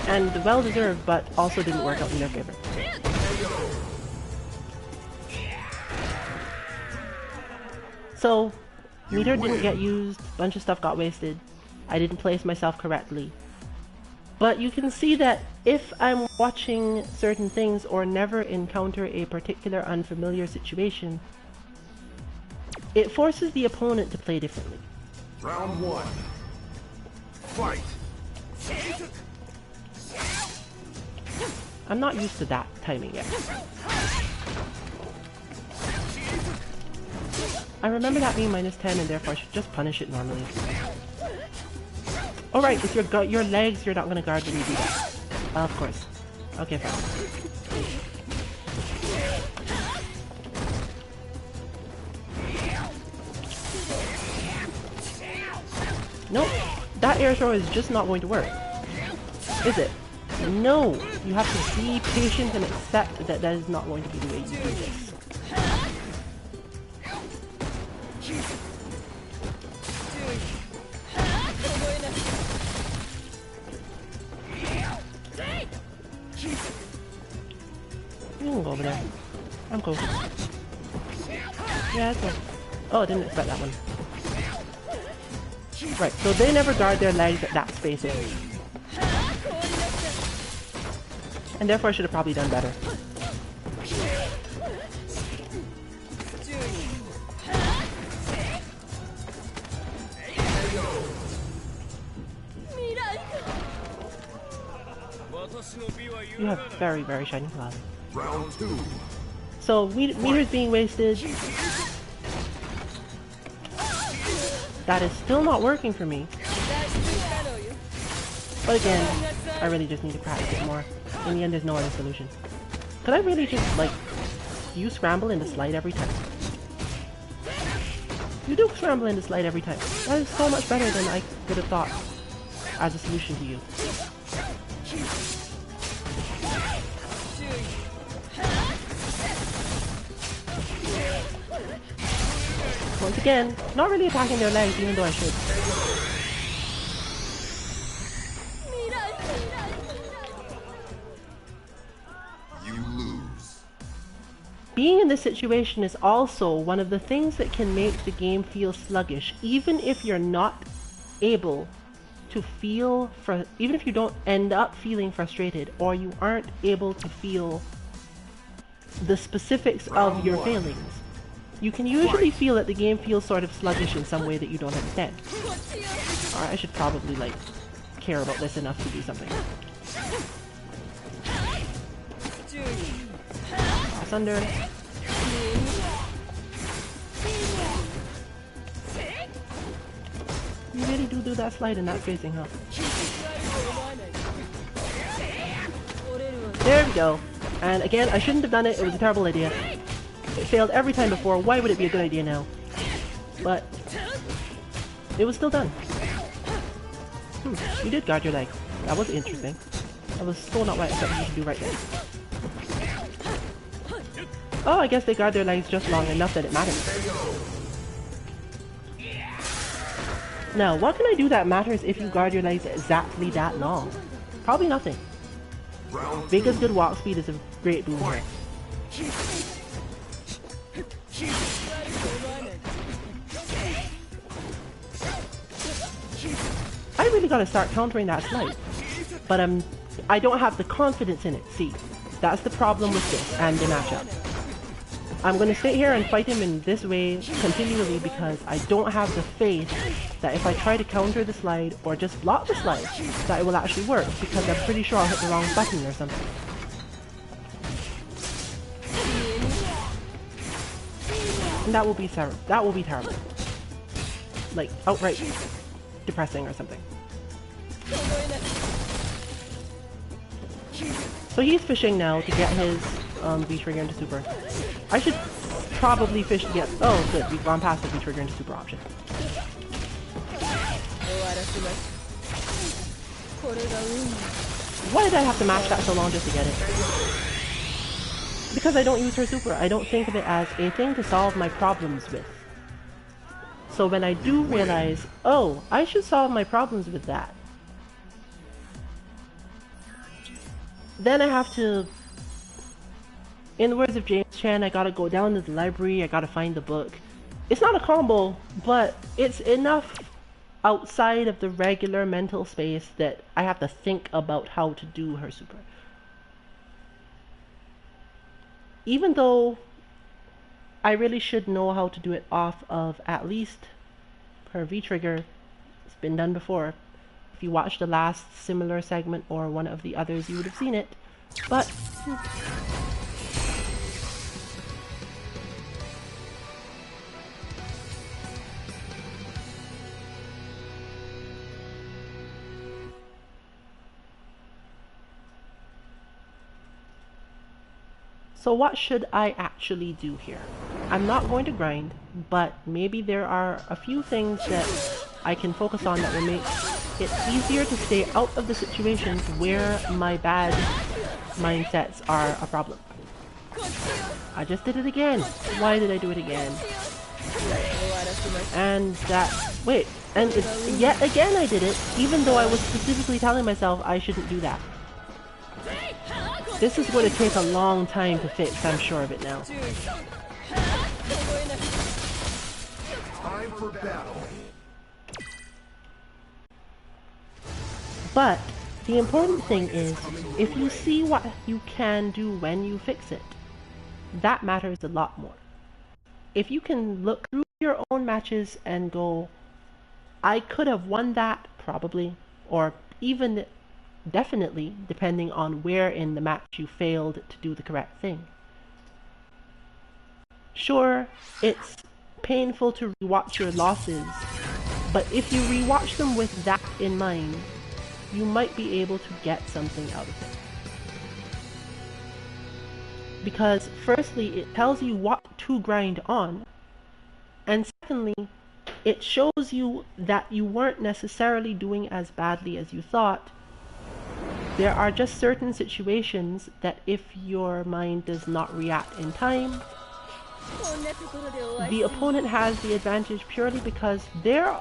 And well-deserved, but also didn't work out in their favor. So, meter didn't get used, a bunch of stuff got wasted. I didn't place myself correctly. But you can see that if I'm watching certain things or never encounter a particular unfamiliar situation, it forces the opponent to play differently. Round one. Fight. I'm not used to that timing yet. I remember that being -10 and therefore I should just punish it normally. Alright, it's your legs you're not gonna guard when you do that. Of course. Okay, fine. Nope, that air throw is just not going to work. Is it? No! You have to be patient and accept that that is not going to be the way you do this. You can go over there. I'm cool. Yeah, that's cool. Oh, I didn't expect that one. Right, so they never guard their legs at that space area. And therefore I should have probably done better. You have very, very shiny cloud. Round 2. So meters being wasted. That is still not working for me. But again, I really just need to practice it more. In the end, there's no other solution. Could I really just, like, use scramble into slide every time? You do scramble into slide every time. That is so much better than I could have thought as a solution to you. Once again, not really attacking their legs even though I should. You lose. Being in this situation is also one of the things that can make the game feel sluggish, even if you're not able to feel, even if you don't end up feeling frustrated, or you aren't able to feel the specifics of your failings. You can usually feel that the game feels sort of sluggish in some way that you don't understand. Alright, I should probably, like, care about this enough to do something. Cross under. You really do that slide in that spacing, huh? There we go. And again, I shouldn't have done it. It was a terrible idea. It failed every time before. Why would it be a good idea now? But it was still done. You did guard your leg. That was interesting. That was so not what I expected you to do right there. Oh, I guess they guard their legs just long enough that it matters. Now, what can I do that matters if you guard your legs exactly that long? Probably nothing. Vega's good walk speed is a great boon here. I really gotta start countering that slide. But I don't have the confidence in it, see. That's the problem with this and the matchup. I'm gonna sit here and fight him in this way continually because I don't have the faith that if I try to counter the slide or just block the slide, that it will actually work, because I'm pretty sure I'll hit the wrong button or something. And that will be terrible. Like, outright depressing or something. So he's fishing now to get his V-trigger into super. I should probably fish to get... Oh, good. We've gone past the V-trigger into super option. Why did I have to mash that so long just to get it? Because I don't use her super. I don't think of it as a thing to solve my problems with. So when I do realize, oh, I should solve my problems with that, then I have to, in the words of James Chan, I gotta go down to the library, I gotta find the book. It's not a combo, but it's enough outside of the regular mental space that I have to think about how to do her super. Even though I really should know how to do it off of at least her V-trigger. It's been done before. If you watched the last similar segment or one of the others, you would have seen it. But so what should I actually do here? I'm not going to grind, but maybe there are a few things that I can focus on that will make it easier to stay out of the situations where my bad mindsets are a problem. I just did it again. Why did I do it again? And that... Wait, and yet again I did it, even though I was specifically telling myself I shouldn't do that. This is going to take a long time to fix, I'm sure of it now. Time for battle. But the important thing is, if you see what you can do when you fix it, that matters a lot more. If you can look through your own matches and go, I could have won that, probably, or even Definitely, depending on where in the match you failed to do the correct thing. Sure, it's painful to rewatch your losses, but if you rewatch them with that in mind, you might be able to get something out of it. Because firstly, it tells you what to grind on, and secondly, it shows you that you weren't necessarily doing as badly as you thought. There are just certain situations that if your mind does not react in time, the opponent has the advantage purely because they're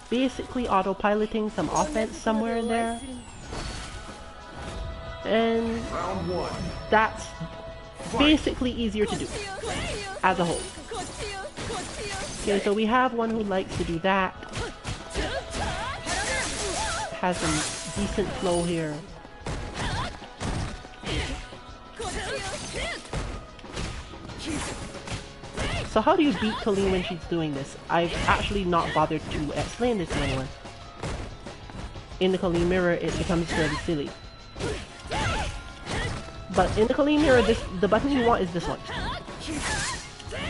basically autopiloting some offense somewhere in there. And that's basically easier to do as a whole. Okay, so we have one who likes to do that. Has some decent flow here. So how do you beat Colleen when she's doing this? I've actually not bothered to explain this to anyone. In the Colleen mirror, it becomes fairly silly. But in the Colleen mirror, the button you want is this one.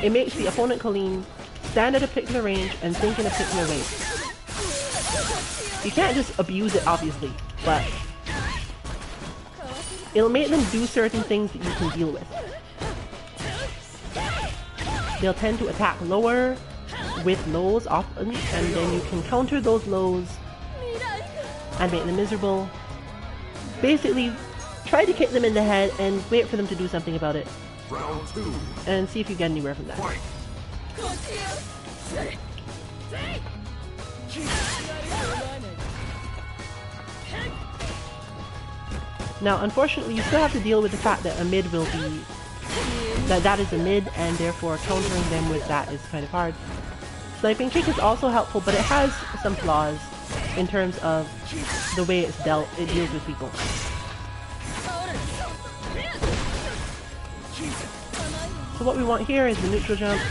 It makes the opponent Colleen stand at a particular range and think in a particular way. You can't just abuse it, obviously, but it'll make them do certain things that you can deal with. They'll tend to attack lower with lows often, and then you can counter those lows and make them miserable. Basically, try to kick them in the head and wait for them to do something about it. Round 2. And see if you get anywhere from that. Fight. Now, unfortunately, you still have to deal with the fact that a mid will be... that is a mid, and therefore countering them with that is kind of hard. Sniping kick is also helpful, but it has some flaws in terms of the way it's dealt. It deals with people. So what we want here is the neutral jump,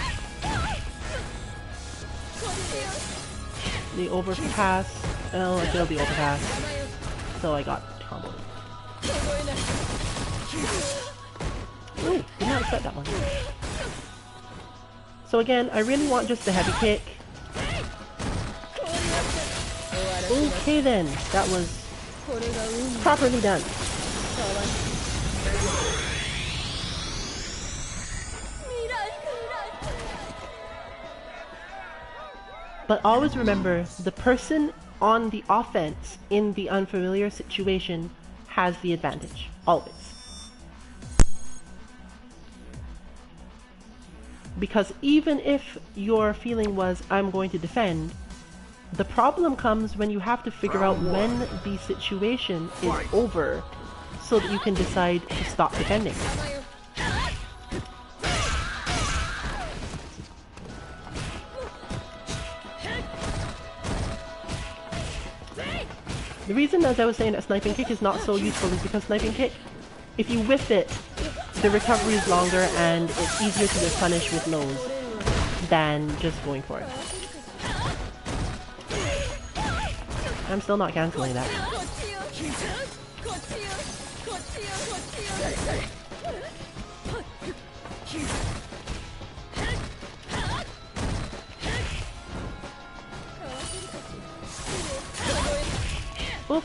the overpass. Oh, I failed the overpass, so I got comboed. Ooh, did not expect that one. So again, I really want just the heavy kick. Okay then, that was properly done. But always remember, the person on the offense in the unfamiliar situation has the advantage. Always. Because even if your feeling was, I'm going to defend, the problem comes when you have to figure out when the situation is over so that you can decide to stop defending. The reason, as I was saying, that sniping kick is not so useful is because sniping kick, if you whiff it, the recovery is longer and it's easier to punish with lows than just going for it. I'm still not cancelling that. Oof.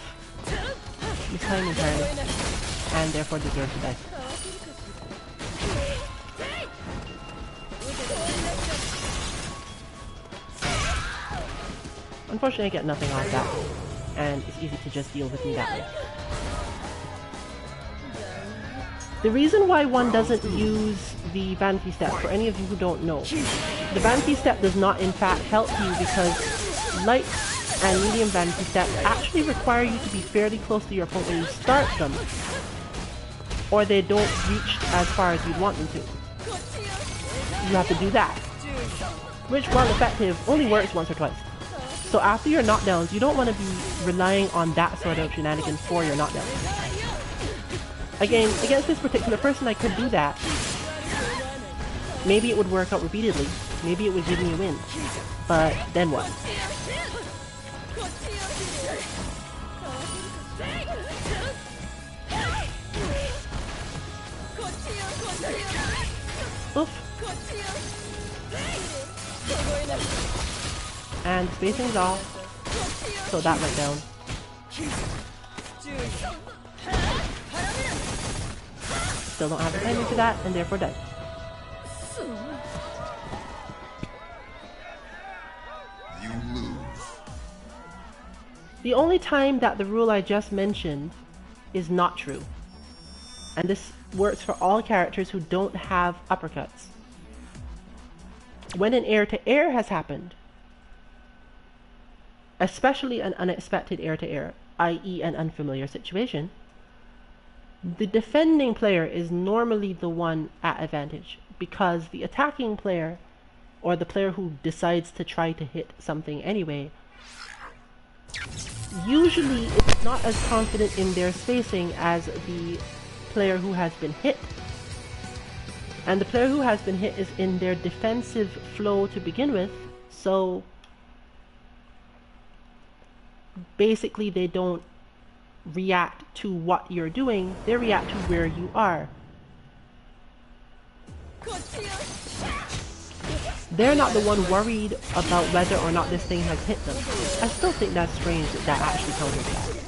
Mistime entirely. And therefore deserves to die. Unfortunately, I get nothing off that, and it's easy to just deal with me that way. The reason why one doesn't use the vanity step, for any of you who don't know, the vanity step does not in fact help you because light and medium vanity steps actually require you to be fairly close to your opponent when you start them, or they don't reach as far as you'd want them to. You have to do that, which, while effective, only works once or twice. So after your knockdowns, you don't want to be relying on that sort of shenanigans for your knockdowns. Again, against this particular person, I could do that. Maybe it would work out repeatedly. Maybe it would give me a win. But then what? and spacing's off, so that went down. Still don't have the timing for that, and therefore dead. You lose. The only time that the rule I just mentioned is not true, and this works for all characters who don't have uppercuts. When an air-to-air has happened, especially an unexpected air-to-air, i.e. an unfamiliar situation, the defending player is normally the one at advantage, because the attacking player, or the player who decides to try to hit something anyway, usually is not as confident in their spacing as the player who has been hit. And the player who has been hit is in their defensive flow to begin with, so basically they don't react to what you're doing, they react to where you are. They're not the one worried about whether or not this thing has hit them. I still think that's strange that that actually counters that.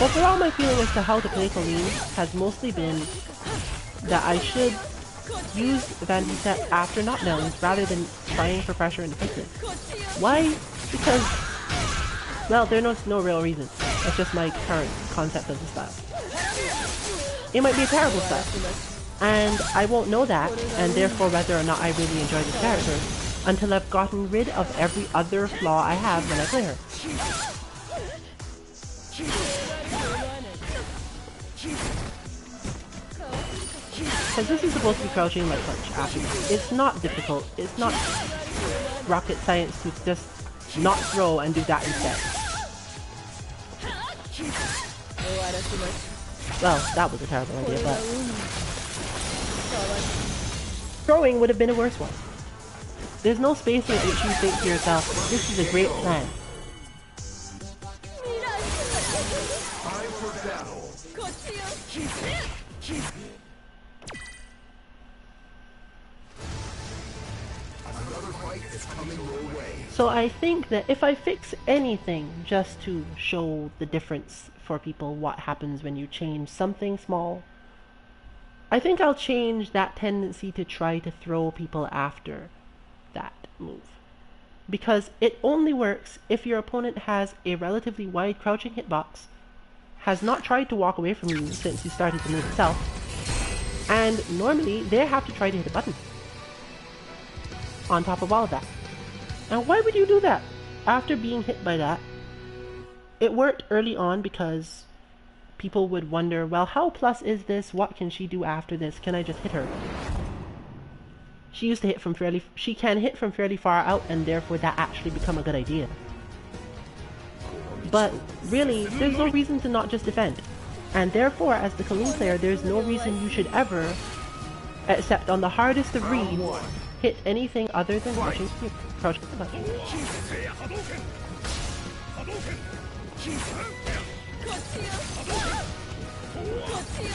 Overall, my feeling as to how to play Colleen has mostly been that I should use Vandy's set after knockdowns rather than trying for pressure and defensive. Why? Because, well, there's no real reason. It's just my current concept of the style. It might be a terrible style, and I won't know that, and therefore whether or not I really enjoy this character, until I've gotten rid of every other flaw I have when I play her. Because this is supposed to be crouching light punch after this. It's not difficult, it's not rocket science to just not throw and do that instead. Well, that was a terrible idea, but throwing would have been a worse one. There's no spacing at which you think to yourself, this is a great plan. Time for battle. Another fight is coming your way. So I think that if I fix anything just to show the difference for people what happens when you change something small, I think I'll change that tendency to try to throw people after that move. Because it only works if your opponent has a relatively wide crouching hitbox, has not tried to walk away from you since you started the move itself, and normally they have to try to hit a button on top of all of that. And why would you do that after being hit by that? It worked early on because people would wonder, well, how plus is this? What can she do after this? Can I just hit her? She used to hit from she can hit from fairly far out, and therefore that actually become a good idea. But really, there's no reason to not just defend. And therefore, as the Colleen player, there's no reason you should ever, except on the hardest of reads, hit anything other than crouching punch.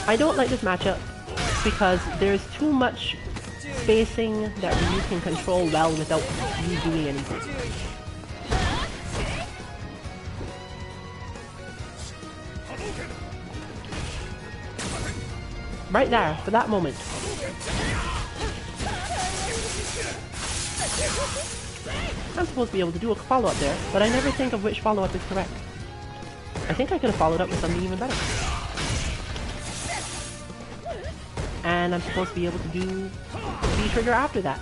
I don't like this matchup because there's too much spacing that you can control well without you doing anything. Right there, for that moment. I'm supposed to be able to do a follow-up there, but I never think of which follow-up is correct. I think I could have followed up with something even better. And I'm supposed to be able to do the trigger after that.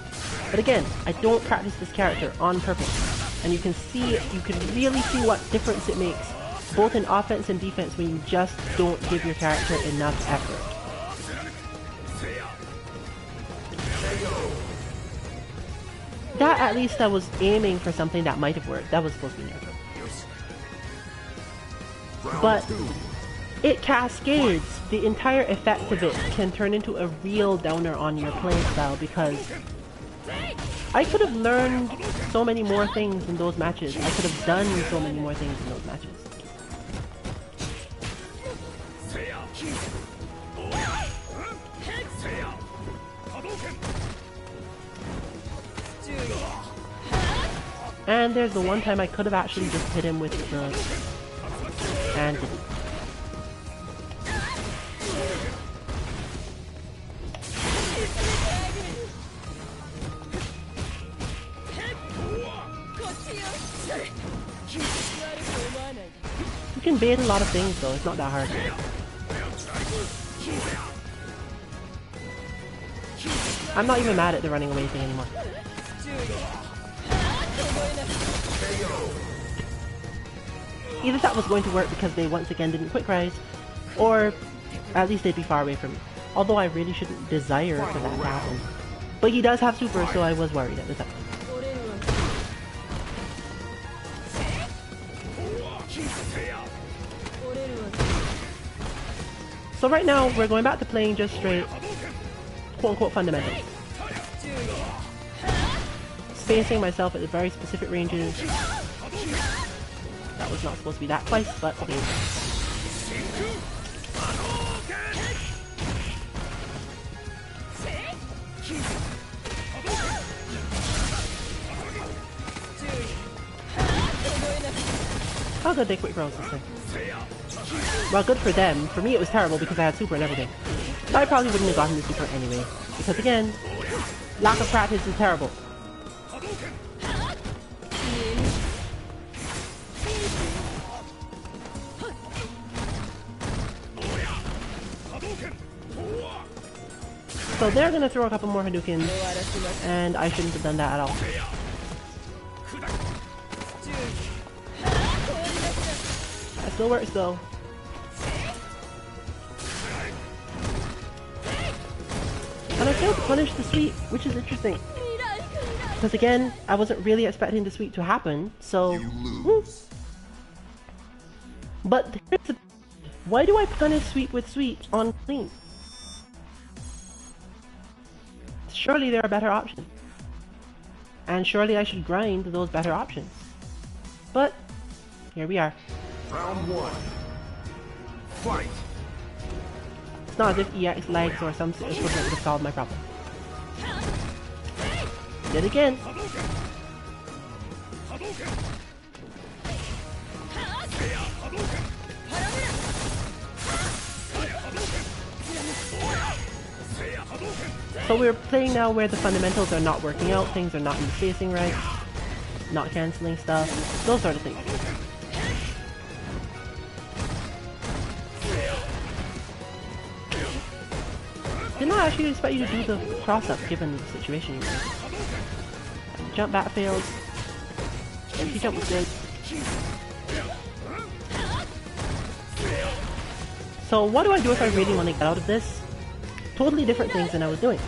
But again, I don't practice this character on purpose. And you can see, you can really see what difference it makes, both in offense and defense, when you just don't give your character enough effort. That, at least I was aiming for something that might have worked. That was supposed to be never. But it cascades. The entire effect of it can turn into a real downer on your playing style, because I could have learned so many more things in those matches. I could have done so many more things in those matches. And there's the one time I could have actually just hit him with the... and didn't. You can bait a lot of things though, it's not that hard. I'm not even mad at the running away thing anymore. Either that was going to work because they once again didn't quick rise, or at least they'd be far away from me. Although I really shouldn't desire for that to happen. But he does have super, so I was worried at the time. So right now, we're going back to playing just straight, quote-unquote, fundamentals. Spacing myself at the very specific ranges. That was not supposed to be that twice, but okay. How good they quick rolls this thing. Well, good for them. For me it was terrible because I had super and everything. So I probably wouldn't have gotten the super anyway. Because again, lack of practice is terrible. So they're gonna throw a couple more Hadoukens, and I shouldn't have done that at all. That still works though. And I failed to punish the sweep, which is interesting. Because again, I wasn't really expecting the sweep to happen, so... But here's the... Why do I punish sweep with sweep on clean? Surely there are better options. And surely I should grind those better options. But, here we are. Round one. Fight! It's not as if EX legs or some equivalent would have solved my problem. Did it again. So we're playing now where the fundamentals are not working out, things are not in the spacing right, not cancelling stuff, those sort of things. Did not actually expect you to do the cross-up given the situation you're in. Jump back failed. Empty jump was good. So what do I do if I really want to get out of this? Totally different things than I was doing.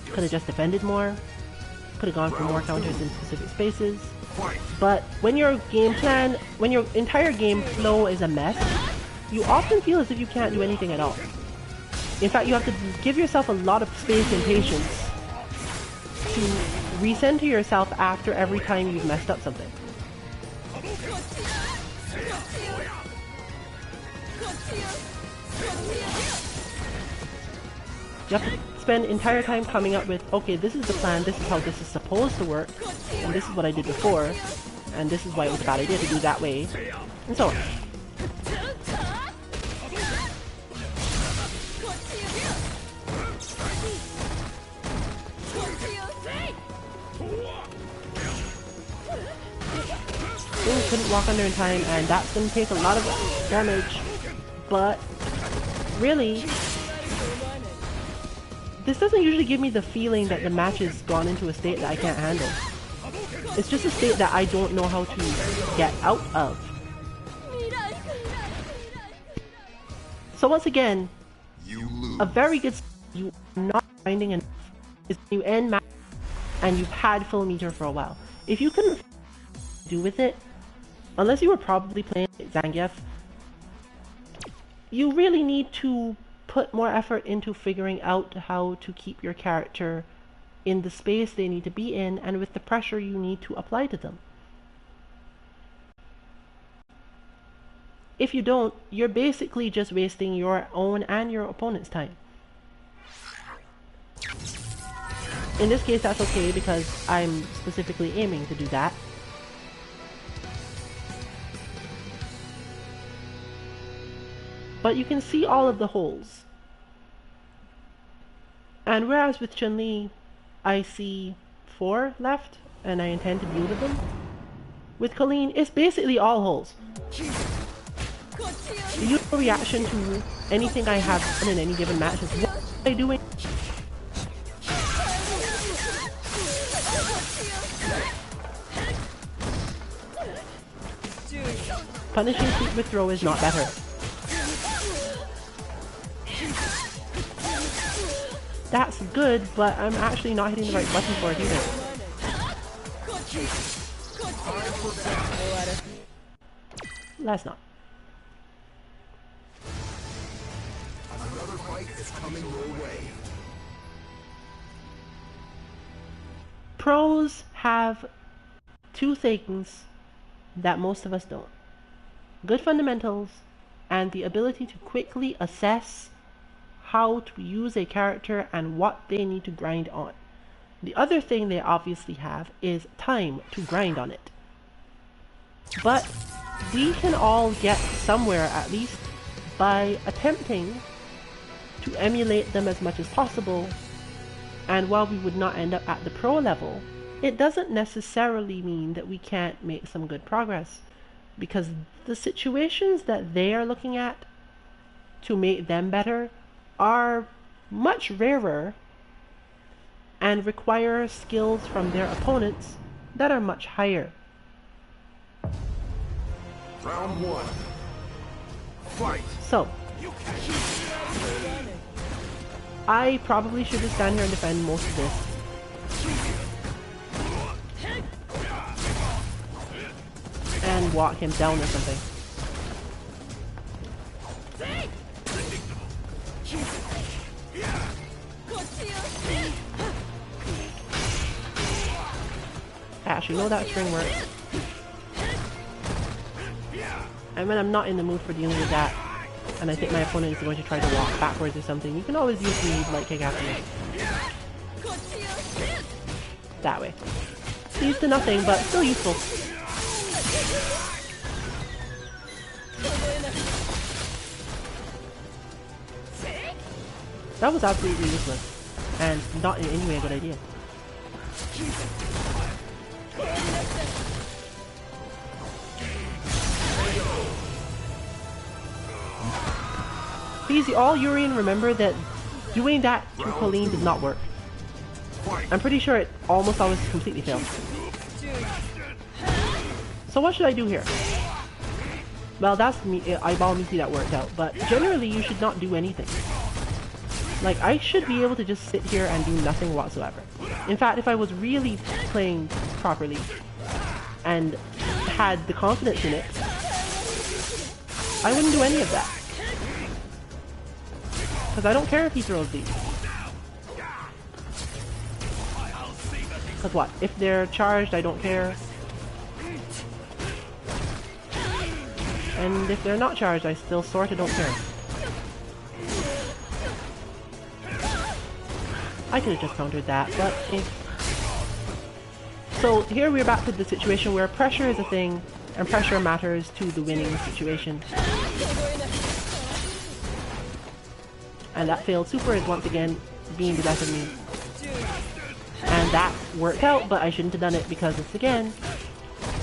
Could have just defended more. Could have gone for more counters in specific spaces. But when your game plan, when your entire game flow is a mess, you often feel as if you can't do anything at all. In fact, you have to give yourself a lot of space and patience to recenter yourself after every time you've messed up something. You have to spend entire time coming up with, okay, this is the plan, this is how this is supposed to work, and this is what I did before, and this is why it was a bad idea to do that way, and so on. Ooh, couldn't walk under in time, and that's going to take a lot of damage, but really, this doesn't usually give me the feeling that the match has gone into a state that I can't handle. It's just a state that I don't know how to get out of. So once again, a very good you are not finding enough is when you end match and you've had full meter for a while. If you couldn't do with it, unless you were probably playing Zangief, you really need to put more effort into figuring out how to keep your character in the space they need to be in and with the pressure you need to apply to them. If you don't, you're basically just wasting your own and your opponent's time. In this case, that's okay because I'm specifically aiming to do that. But you can see all of the holes. And whereas with Chun-Li, I see 4 left, and I intend to deal with them, with Colleen, it's basically all holes. The usual reaction to anything I have done in any given match is, what am I doing? Punishing sleep with throw is not better. That's good, but I'm actually not hitting the right button for it either. Let's not. Another fight is coming your way. Pros have 2 things that most of us don't. Good fundamentals and the ability to quickly assess how to use a character and what they need to grind on. The other thing they obviously have is time to grind on it. But we can all get somewhere at least by attempting to emulate them as much as possible, and while we would not end up at the pro level, it doesn't necessarily mean that we can't make some good progress, because the situations that they are looking at to make them better are much rarer and require skills from their opponents that are much higher. Round 1. Fight. So, I probably should just stand here and defend most of this. And walk him down or something. Actually, no, that string works. And when I'm not in the mood for dealing with that, and I think my opponent is going to try to walk backwards or something, you can always use the light kick after me. That way. Leads to nothing, but still useful. That was absolutely useless, and not in any way a good idea. Please, all Urian, remember that doing that to Colleen did not work. I'm pretty sure it almost always completely failed. So what should I do here? Well, that's me, eyeball meaty that worked out, but generally you should not do anything. Like, I should be able to just sit here and do nothing whatsoever. In fact, if I was really playing properly and had the confidence in it, I wouldn't do any of that. Because I don't care if he throws these. Because what? If they're charged, I don't care. And if they're not charged, I still sort of don't care. I could have just countered that, but So here we're back to the situation where pressure is a thing, and pressure matters to the winning situation. And that failed super is once again being the death of me. And that worked out, but I shouldn't have done it because it's, again,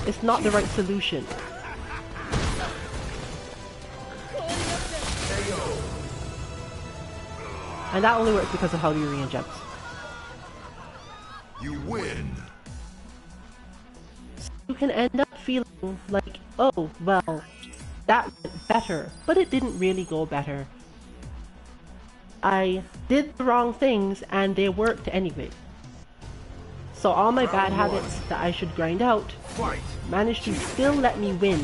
it's not the right solution. And that only works because of how Urian jumps. You win. You can end up feeling like, oh, well, that went better, but it didn't really go better. I did the wrong things and they worked anyway. So all my bad habits that I should grind out managed to still let me win.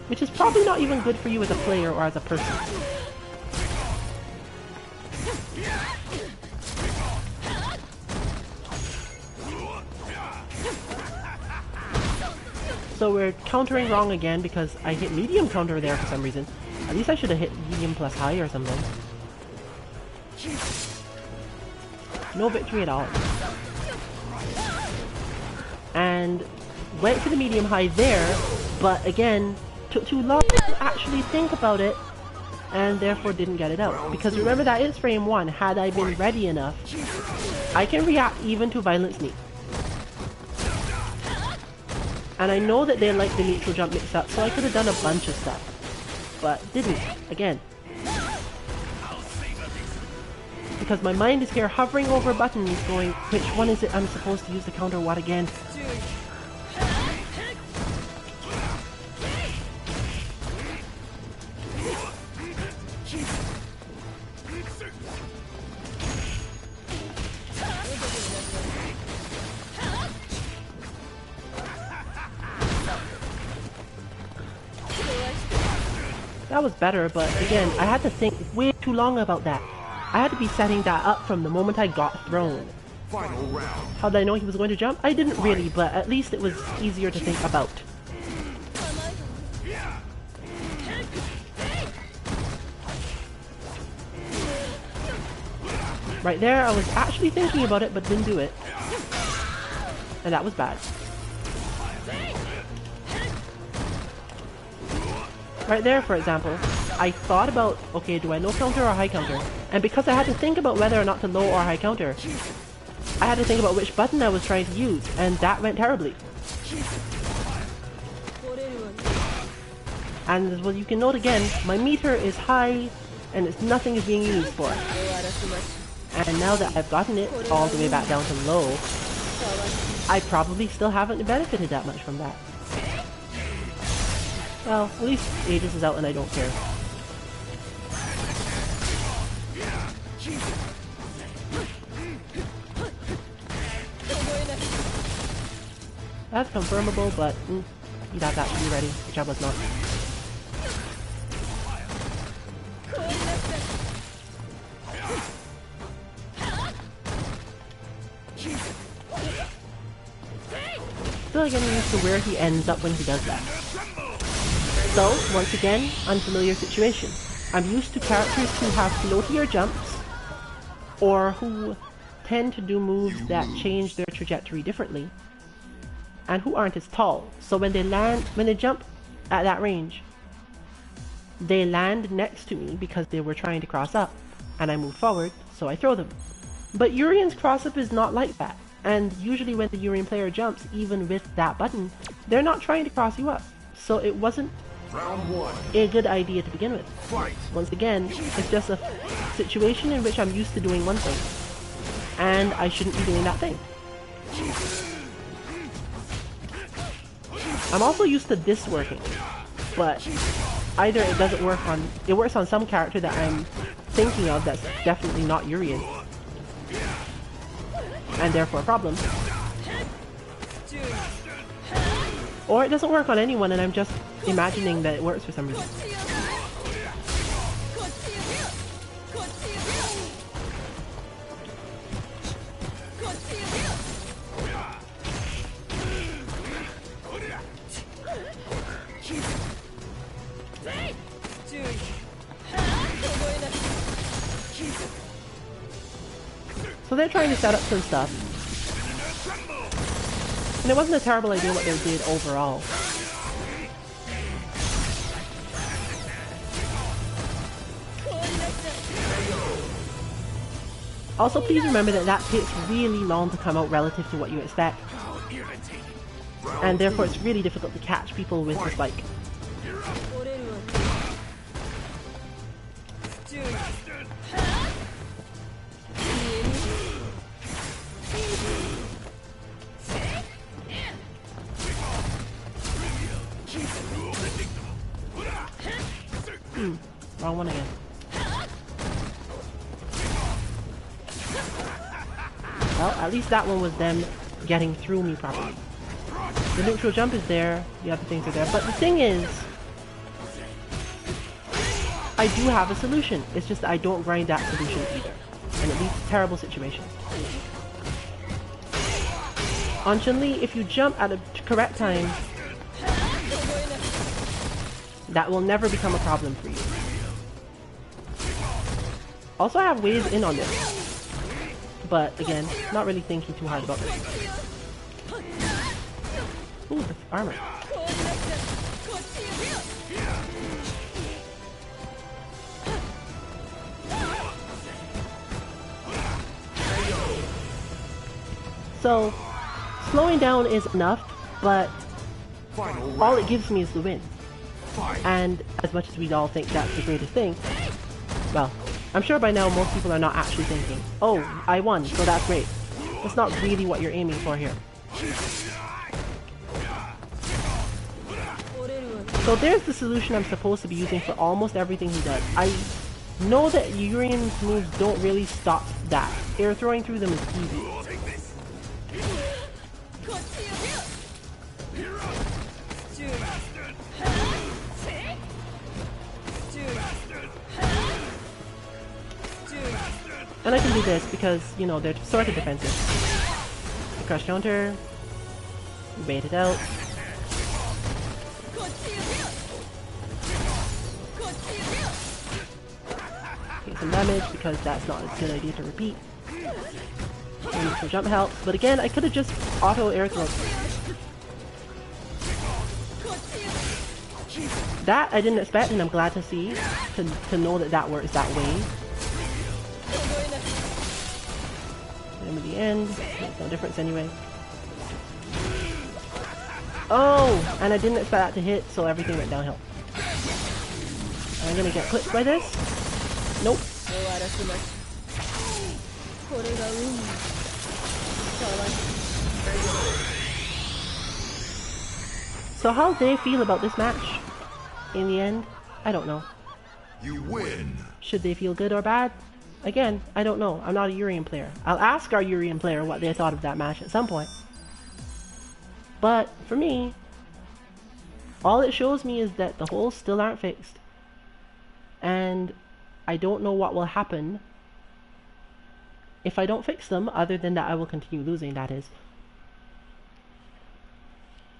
Which is probably not even good for you as a player or as a person. So we're countering wrong again because I hit medium counter there for some reason. At least I should have hit medium plus high or something. No victory at all. And went for the medium high there, but again, took too long to actually think about it, and therefore didn't get it out. Because remember, that is frame 1. Had I been ready enough, I can react even to Violent Sneak. And I know that they like the neutral jump mix up, so I could have done a bunch of stuff. But didn't, again. Because my mind is here hovering over buttons going, which one is it I'm supposed to use to counter what again? That was better, but again, I had to think way too long about that. I had to be setting that up from the moment I got thrown. Final round. How did I know he was going to jump? I didn't really, but at least it was easier to think about. Right there, I was actually thinking about it, but didn't do it. And that was bad. Right there, for example, I thought about, okay, do I low counter or high counter? And because I had to think about whether or not to low or high counter, I had to think about which button I was trying to use, and that went terribly. And as well, you can note again, my meter is high, and nothing is being used for it. And now that I've gotten it all the way back down to low, I probably still haven't benefited that much from that. Well, at least Aegis is out and I don't care. That's confirmable, but you'd have that to be ready, which I was not. Still getting used to where he ends up when he does that. So, once again, unfamiliar situation. I'm used to characters who have floatier jumps, or who tend to do moves that change their trajectory differently, and who aren't as tall. So when they jump at that range, they land next to me because they were trying to cross up, and I move forward, so I throw them. But Urian's cross-up is not like that, and usually when the Urian player jumps, even with that button, they're not trying to cross you up. So it wasn't a good idea to begin with. Once again, it's just a situation in which I'm used to doing one thing, and I shouldn't be doing that thing. I'm also used to this working, but either it doesn't work on, it works on some character that I'm thinking of that's definitely not Urian, and therefore a problem. Or it doesn't work on anyone and I'm just imagining that it works for some reason. So they're trying to set up some stuff. And it wasn't a terrible idea what they did overall. Also, please remember that that takes really long to come out relative to what you expect. And therefore it's really difficult to catch people with the spike. Wrong one again. Well, at least that one was them getting through me properly. The neutral jump is there, the other things are there, but the thing is, I do have a solution. It's just that I don't grind that solution either. and it leads to terrible situations. On Chun-Li, if you jump at the correct time, that will never become a problem for you. Also, I have ways in on this, but again, not really thinking too hard about this. Ooh, the armor. So, slowing down is enough, but all it gives me is the win. And as much as we all think that's the greatest thing, well, I'm sure by now most people are not actually thinking, oh, I won, so that's great. That's not really what you're aiming for here. So there's the solution I'm supposed to be using for almost everything he does. I know that Urian's moves don't really stop that. Air throwing through them is easy. And I can do this because, you know, they're sort of defensive. The crush counter, bait it out. Take some damage because that's not a good idea to repeat. Maybe some jump help, but again, I could have just auto air thrown. That I didn't expect, and I'm glad to see, to know that that works that way. And at the end, makes no difference anyway. Oh, and I didn't expect that to hit, so everything went downhill. I'm gonna get clipped by this. Nope. So how they feel about this match, in the end, I don't know. You win. Should they feel good or bad? Again, I don't know. I'm not a Urian player. I'll ask our Urian player what they thought of that match at some point. But for me, all it shows me is that the holes still aren't fixed. And I don't know what will happen if I don't fix them, other than that I will continue losing, that is.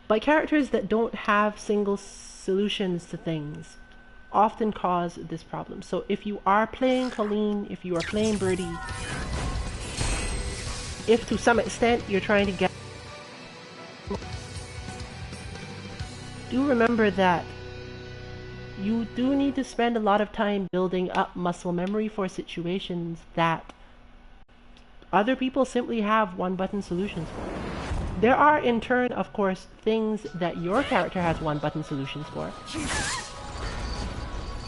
But characters that don't have single solutions to things often cause this problem. So if you are playing Colleen, if you are playing Birdie, if to some extent you're trying to get... do remember that you do need to spend a lot of time building up muscle memory for situations that other people simply have one-button solutions for. There are, in turn, of course, things that your character has one-button solutions for.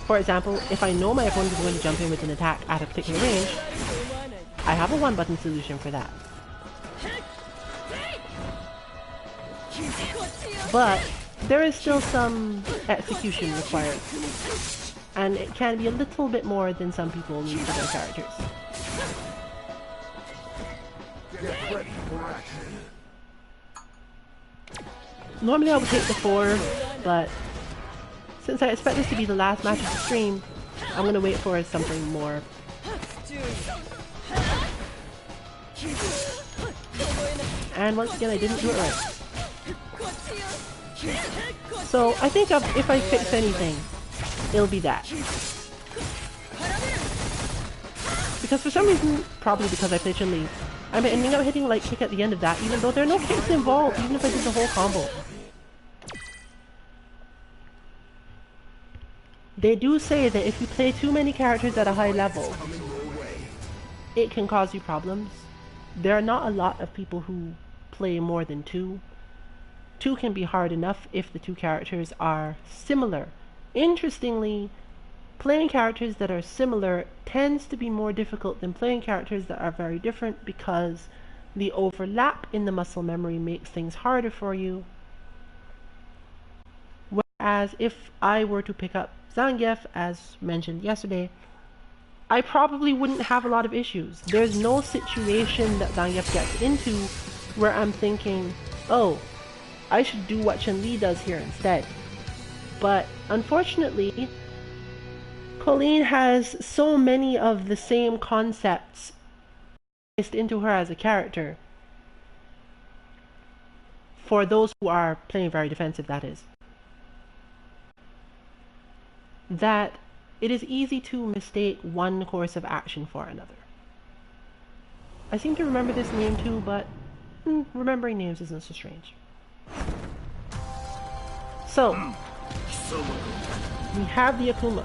For example, if I know my opponent is going to jump in with an attack at a particular range, I have a one-button solution for that. But there is still some execution required, and it can be a little bit more than some people need for their characters. Get ready for action. Normally I would take the 4, but since I expect this to be the last match of the stream, I'm gonna wait for something more. And once again, I didn't do it right. So I think if I fix anything, it'll be that. Because for some reason, probably because I play Chun-Li, I'm ending up hitting like kick at the end of that, even though there are no kicks involved, even if I did the whole combo. They do say that if you play too many characters at a high level, it can cause you problems. There are not a lot of people who play more than 2. 2 can be hard enough if the 2 characters are similar. Interestingly, playing characters that are similar tends to be more difficult than playing characters that are very different, because the overlap in the muscle memory makes things harder for you. Whereas if I were to pick up Zangief, as mentioned yesterday, I probably wouldn't have a lot of issues. There's no situation that Zangief gets into where I'm thinking, oh, I should do what Chun-Li does here instead. But unfortunately, Colleen has so many of the same concepts placed into her as a character, for those who are playing very defensive, that is, that it is easy to mistake one course of action for another. I seem to remember this name too, but remembering names isn't so strange. So, we have the Akuma.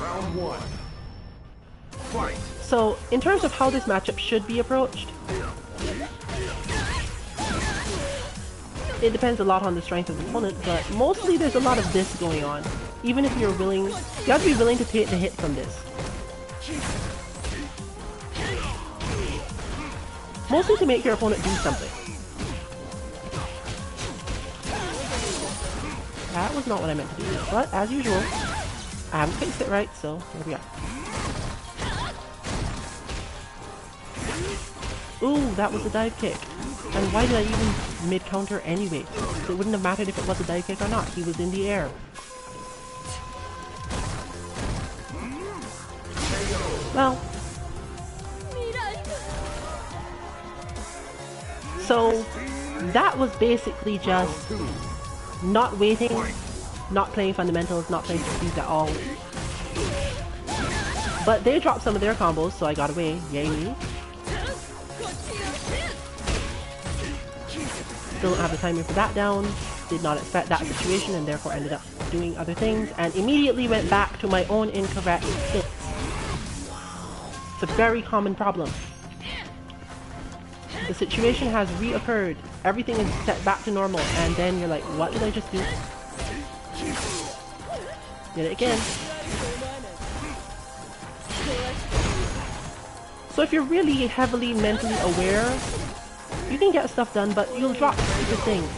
Round one. Fight. So, in terms of how this matchup should be approached, it depends a lot on the strength of the opponent, but mostly there's a lot of this going on. Even if you're willing, you have to be willing to take the hit from this. Mostly to make your opponent do something. That was not what I meant to do, but as usual, I haven't fixed it right, so here we are. Ooh, that was a dive kick. And why did I even mid-counter anyway? It wouldn't have mattered if it was a dive kick or not. He was in the air. Well. So, that was basically just not waiting, not playing fundamentals, not playing strategies at all. But they dropped some of their combos, so I got away. Yay me. Still don't have the timing for that down, did not expect that situation and therefore ended up doing other things and immediately went back to my own incorrect stance. It's a very common problem. The situation has reoccurred, everything is set back to normal, and then you're like, what did I just do? Did it again. So if you're really heavily mentally aware, you can get stuff done, but you'll drop stupid things.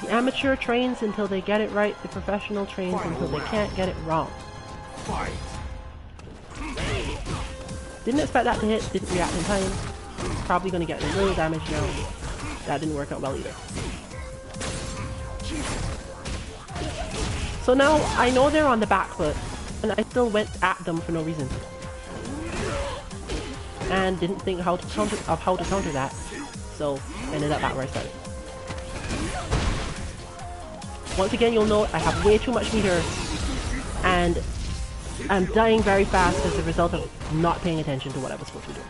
The amateur trains until they get it right, the professional trains until they can't get it wrong. Didn't expect that to hit, didn't react in time. Probably gonna get a little damage now. That didn't work out well either. So now I know they're on the back foot, and I still went at them for no reason. And didn't think how to counter that, so ended up back where I started. Once again, you'll note I have way too much meter, and I'm dying very fast as a result of not paying attention to what I was supposed to do.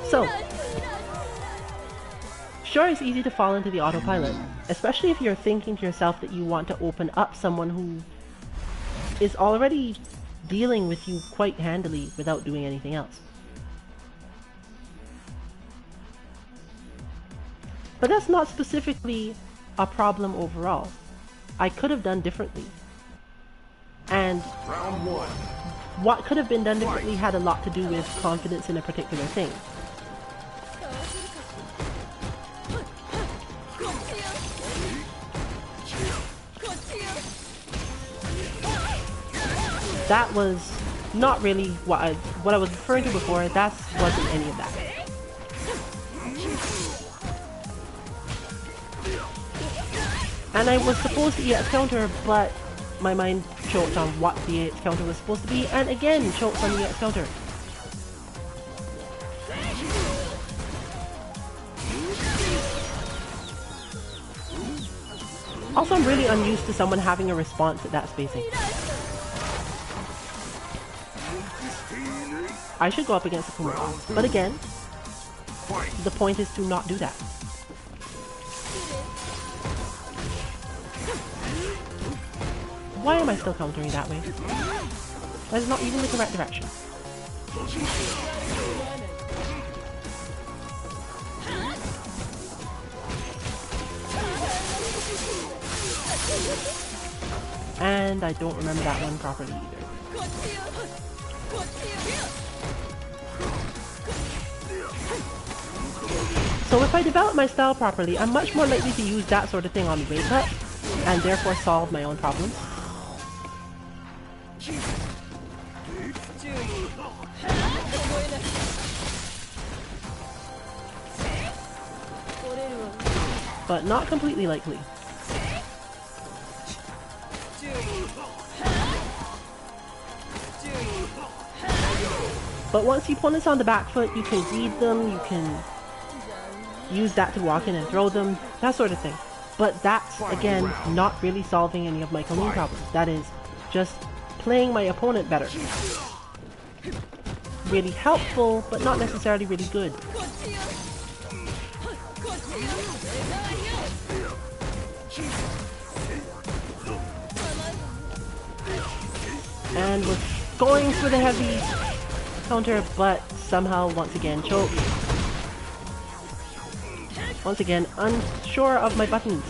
So, sure, it's easy to fall into the autopilot, especially if you're thinking to yourself that you want to open up someone who is already dealing with you quite handily without doing anything else. But that's not specifically a problem overall. I could have done differently. And Round one. what could have been done differently had a lot to do with confidence in a particular thing. That was not really what I was referring to before. That wasn't any of that. And I was supposed to EX counter, but my mind choked on what the EX counter was supposed to be, and again choked on the EX counter. Also, I'm really unused to someone having a response at that spacing. I should go up against the Akuma, but again, the point is to not do that. Why am I still countering that way? That is not even the correct direction. And I don't remember that one properly either. So if I develop my style properly, I'm much more likely to use that sort of thing on wake up and therefore solve my own problems. But not completely likely. But once the opponent's on the back foot, you can read them, you can use that to walk in and throw them, that sort of thing. But that's, again, not really solving any of my Colleen problems. That is just playing my opponent better. Really helpful, but not necessarily really good. And we're going for the heavy counter, but somehow once again choked. Once again, unsure of my buttons.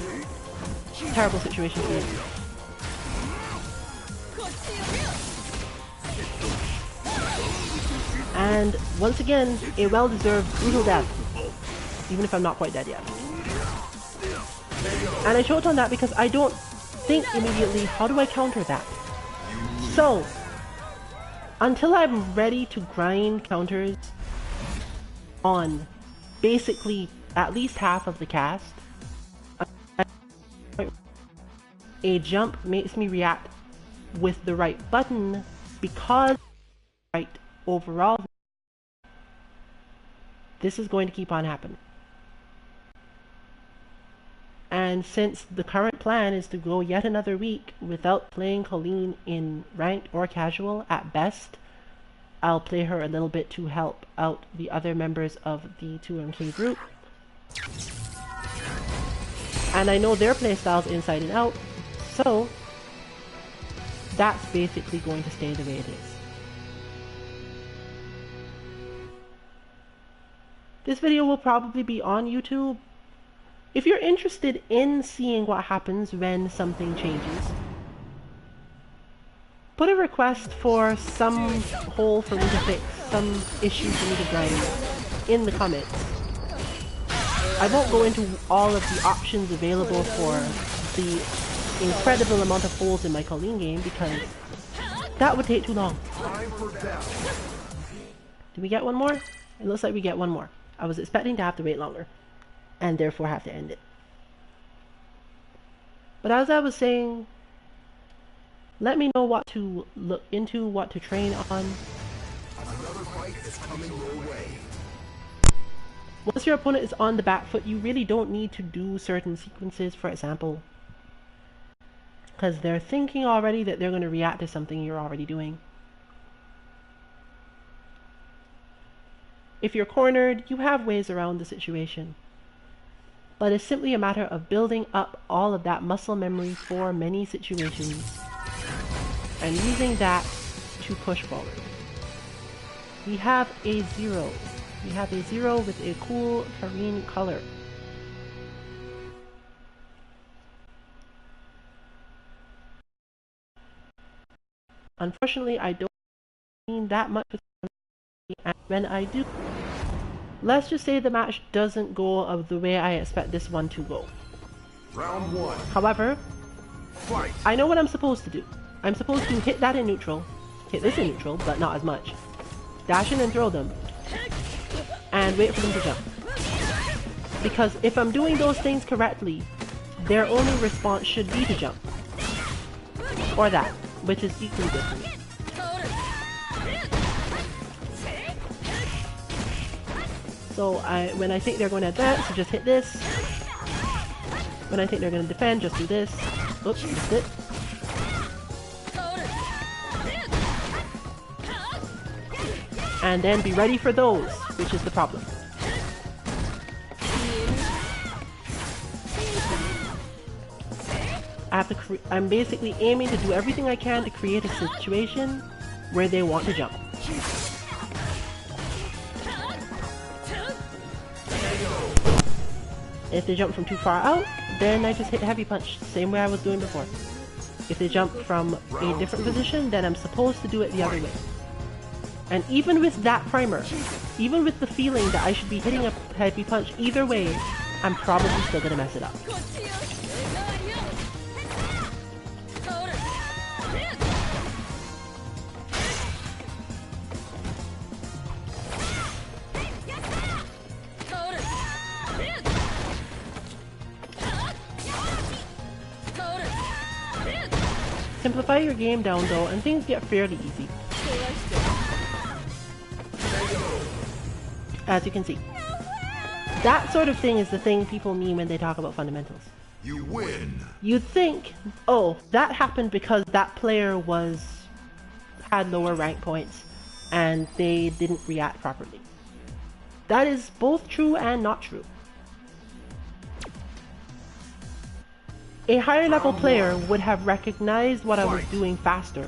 Terrible situation here. And once again, a well-deserved brutal death. Even if I'm not quite dead yet. And I choked on that because I don't think immediately, how do I counter that? So, until I'm ready to grind counters on basically at least half of the cast, a jump makes me react with the right button because right overall, this is going to keep on happening. And since the current plan is to go yet another week without playing Colleen in ranked or casual at best, I'll play her a little bit to help out the other members of the 2MK group. And I know their playstyles inside and out, so that's basically going to stay the way it is. This video will probably be on YouTube. If you're interested in seeing what happens when something changes, put a request for some hole for me to fix, some issue for me to grind in the comments. I won't go into all of the options available for the incredible amount of holes in my Colleen game because that would take too long. Did we get one more? It looks like we get one more. I was expecting to have to wait longer and therefore have to end it. But as I was saying, let me know what to look into, what to train on. Another fight is coming your way. Once your opponent is on the back foot, you really don't need to do certain sequences, for example, because they're thinking already that they're going to react to something you're already doing. If you're cornered, you have ways around the situation. But it's simply a matter of building up all of that muscle memory for many situations and using that to push forward. We have a 0. We have a 0 with a cool Kareen color. Unfortunately, I don't mean that much with and when I do, let's just say the match doesn't go of the way I expect this one to go. Round 1. However, Fight. I know what I'm supposed to do. I'm supposed to hit that in neutral, hit this in neutral, but not as much. Dash in and throw them, and wait for them to jump. Because if I'm doing those things correctly, their only response should be to jump. Or that, which is equally good for me. So when I think they're going to advance, so just hit this. When I think they're going to defend, just do this. Oops, missed it. And then be ready for those, which is the problem. I'm basically aiming to do everything I can to create a situation where they want to jump. If they jump from too far out, then I just hit heavy punch, same way I was doing before. If they jump from a different position, then I'm supposed to do it the other way. And even with that primer, even with the feeling that I should be hitting a heavy punch either way, I'm probably still gonna mess it up. Simplify your game down though, and things get fairly easy. As you can see. That sort of thing is the thing people mean when they talk about fundamentals. You win. You'd think, oh, that happened because that player had lower rank points and they didn't react properly. That is both true and not true. A higher level player would have recognized what I was doing faster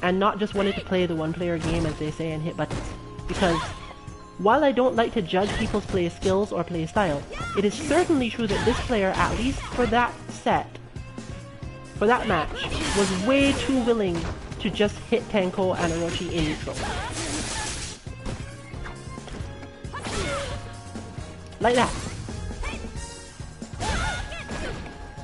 and not just wanted to play the one player game, as they say, and hit buttons. Because while I don't like to judge people's play skills or play style, it is certainly true that this player, at least for that for that match, was way too willing to just hit Tenko and Orochi in neutral. Like that.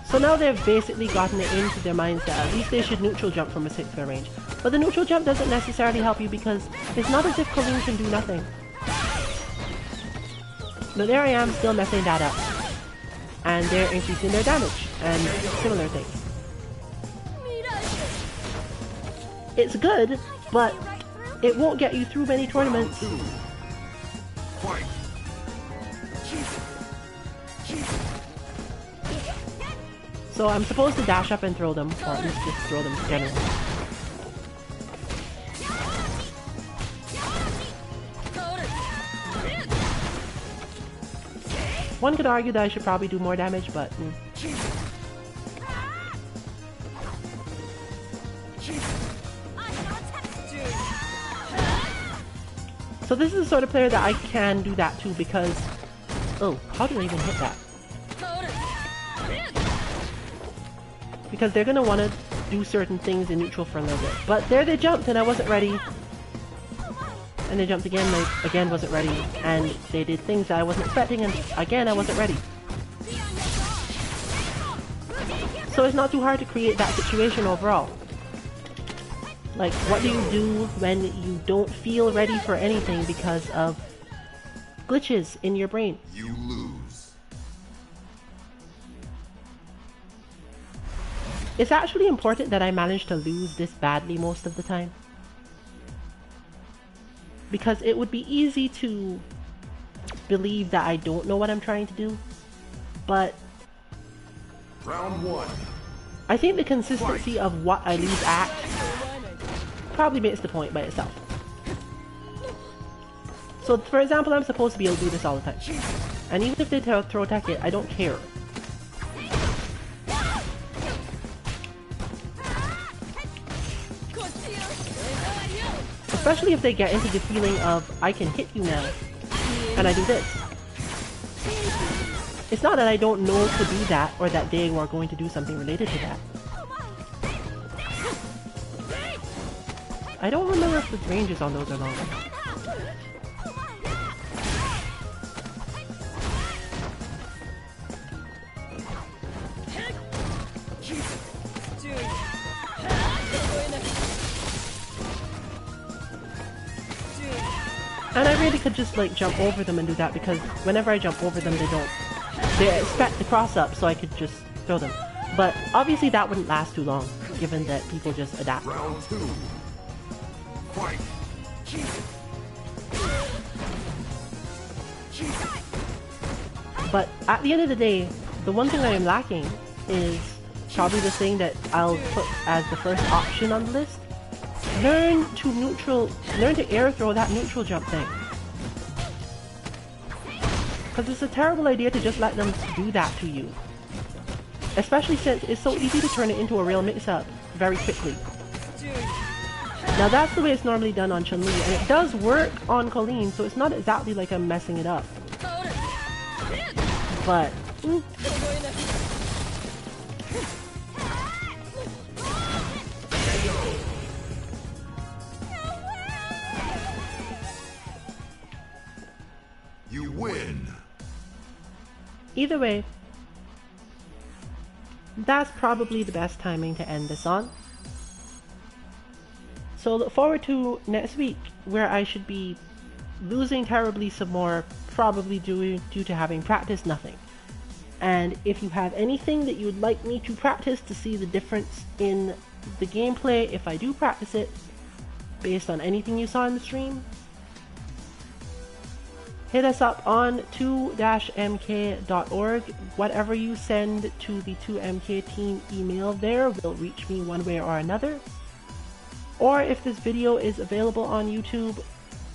So now they've basically gotten it into their minds that at least they should neutral jump from a 6 square range. But the neutral jump doesn't necessarily help you because it's not as if Colleen can do nothing. But there I am still messing that up. And they're increasing their damage and similar things. It's good, but it won't get you through many tournaments. So I'm supposed to dash up and throw them, or at least just throw them generally. One could argue that I should probably do more damage, but... So this is the sort of player that I can do that to because... Oh, how did I even hit that? Because they're gonna want to do certain things in neutral for a little bit. But there they jumped and I wasn't ready. And they jumped again, and I again wasn't ready. And they did things that I wasn't expecting and again I wasn't ready. So it's not too hard to create that situation overall. Like, what do you do when you don't feel ready for anything because of glitches in your brain? You lose. It's actually important that I manage to lose this badly most of the time. Because it would be easy to believe that I don't know what I'm trying to do. But Round 1. I think the consistency of what I lose at probably makes the point by itself. So for example, I'm supposed to be able to do this all the time. And even if they throw attack it, I don't care. Especially if they get into the feeling of, I can hit you now, and I do this. It's not that I don't know to do that, or that they are going to do something related to that. I don't remember if the ranges on those are long. And I really could just like jump over them and do that because whenever I jump over them they expect the cross up, so I could just throw them. But obviously that wouldn't last too long, given that people just adapt. Round 2. Fight. But at the end of the day, the one thing I am lacking is probably the thing that I'll put as the first option on the list. Learn to air throw that neutral jump thing. Because it's a terrible idea to just let them do that to you. Especially since it's so easy to turn it into a real mix-up very quickly. Now that's the way it's normally done on Chun-Li, and it does work on Colleen, so it's not exactly like I'm messing it up. But... You win. Either way, that's probably the best timing to end this on. So look forward to next week, where I should be losing terribly some more, probably due to having practiced nothing. And if you have anything that you would like me to practice to see the difference in the gameplay if I do practice it, based on anything you saw in the stream, hit us up on 2-mk.org. Whatever you send to the 2MK team email there will reach me one way or another. Or if this video is available on YouTube,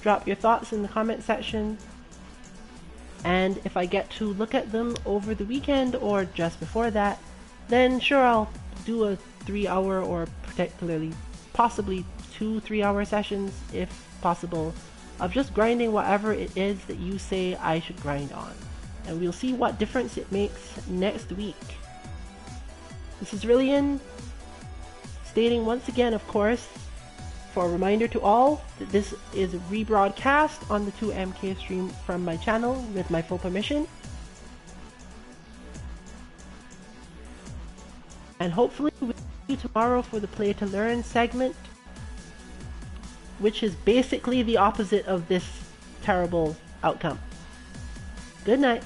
drop your thoughts in the comment section. And if I get to look at them over the weekend or just before that, then sure, I'll do a 3-hour or particularly possibly 2 3-hour sessions if possible of just grinding whatever it is that you say I should grind on. And we'll see what difference it makes next week. This is Rillian, stating once again, of course, for a reminder to all that this is a rebroadcast on the 2MK stream from my channel with my full permission. And hopefully we'll see you tomorrow for the Play to Learn segment, which is basically the opposite of this terrible outcome. Good night.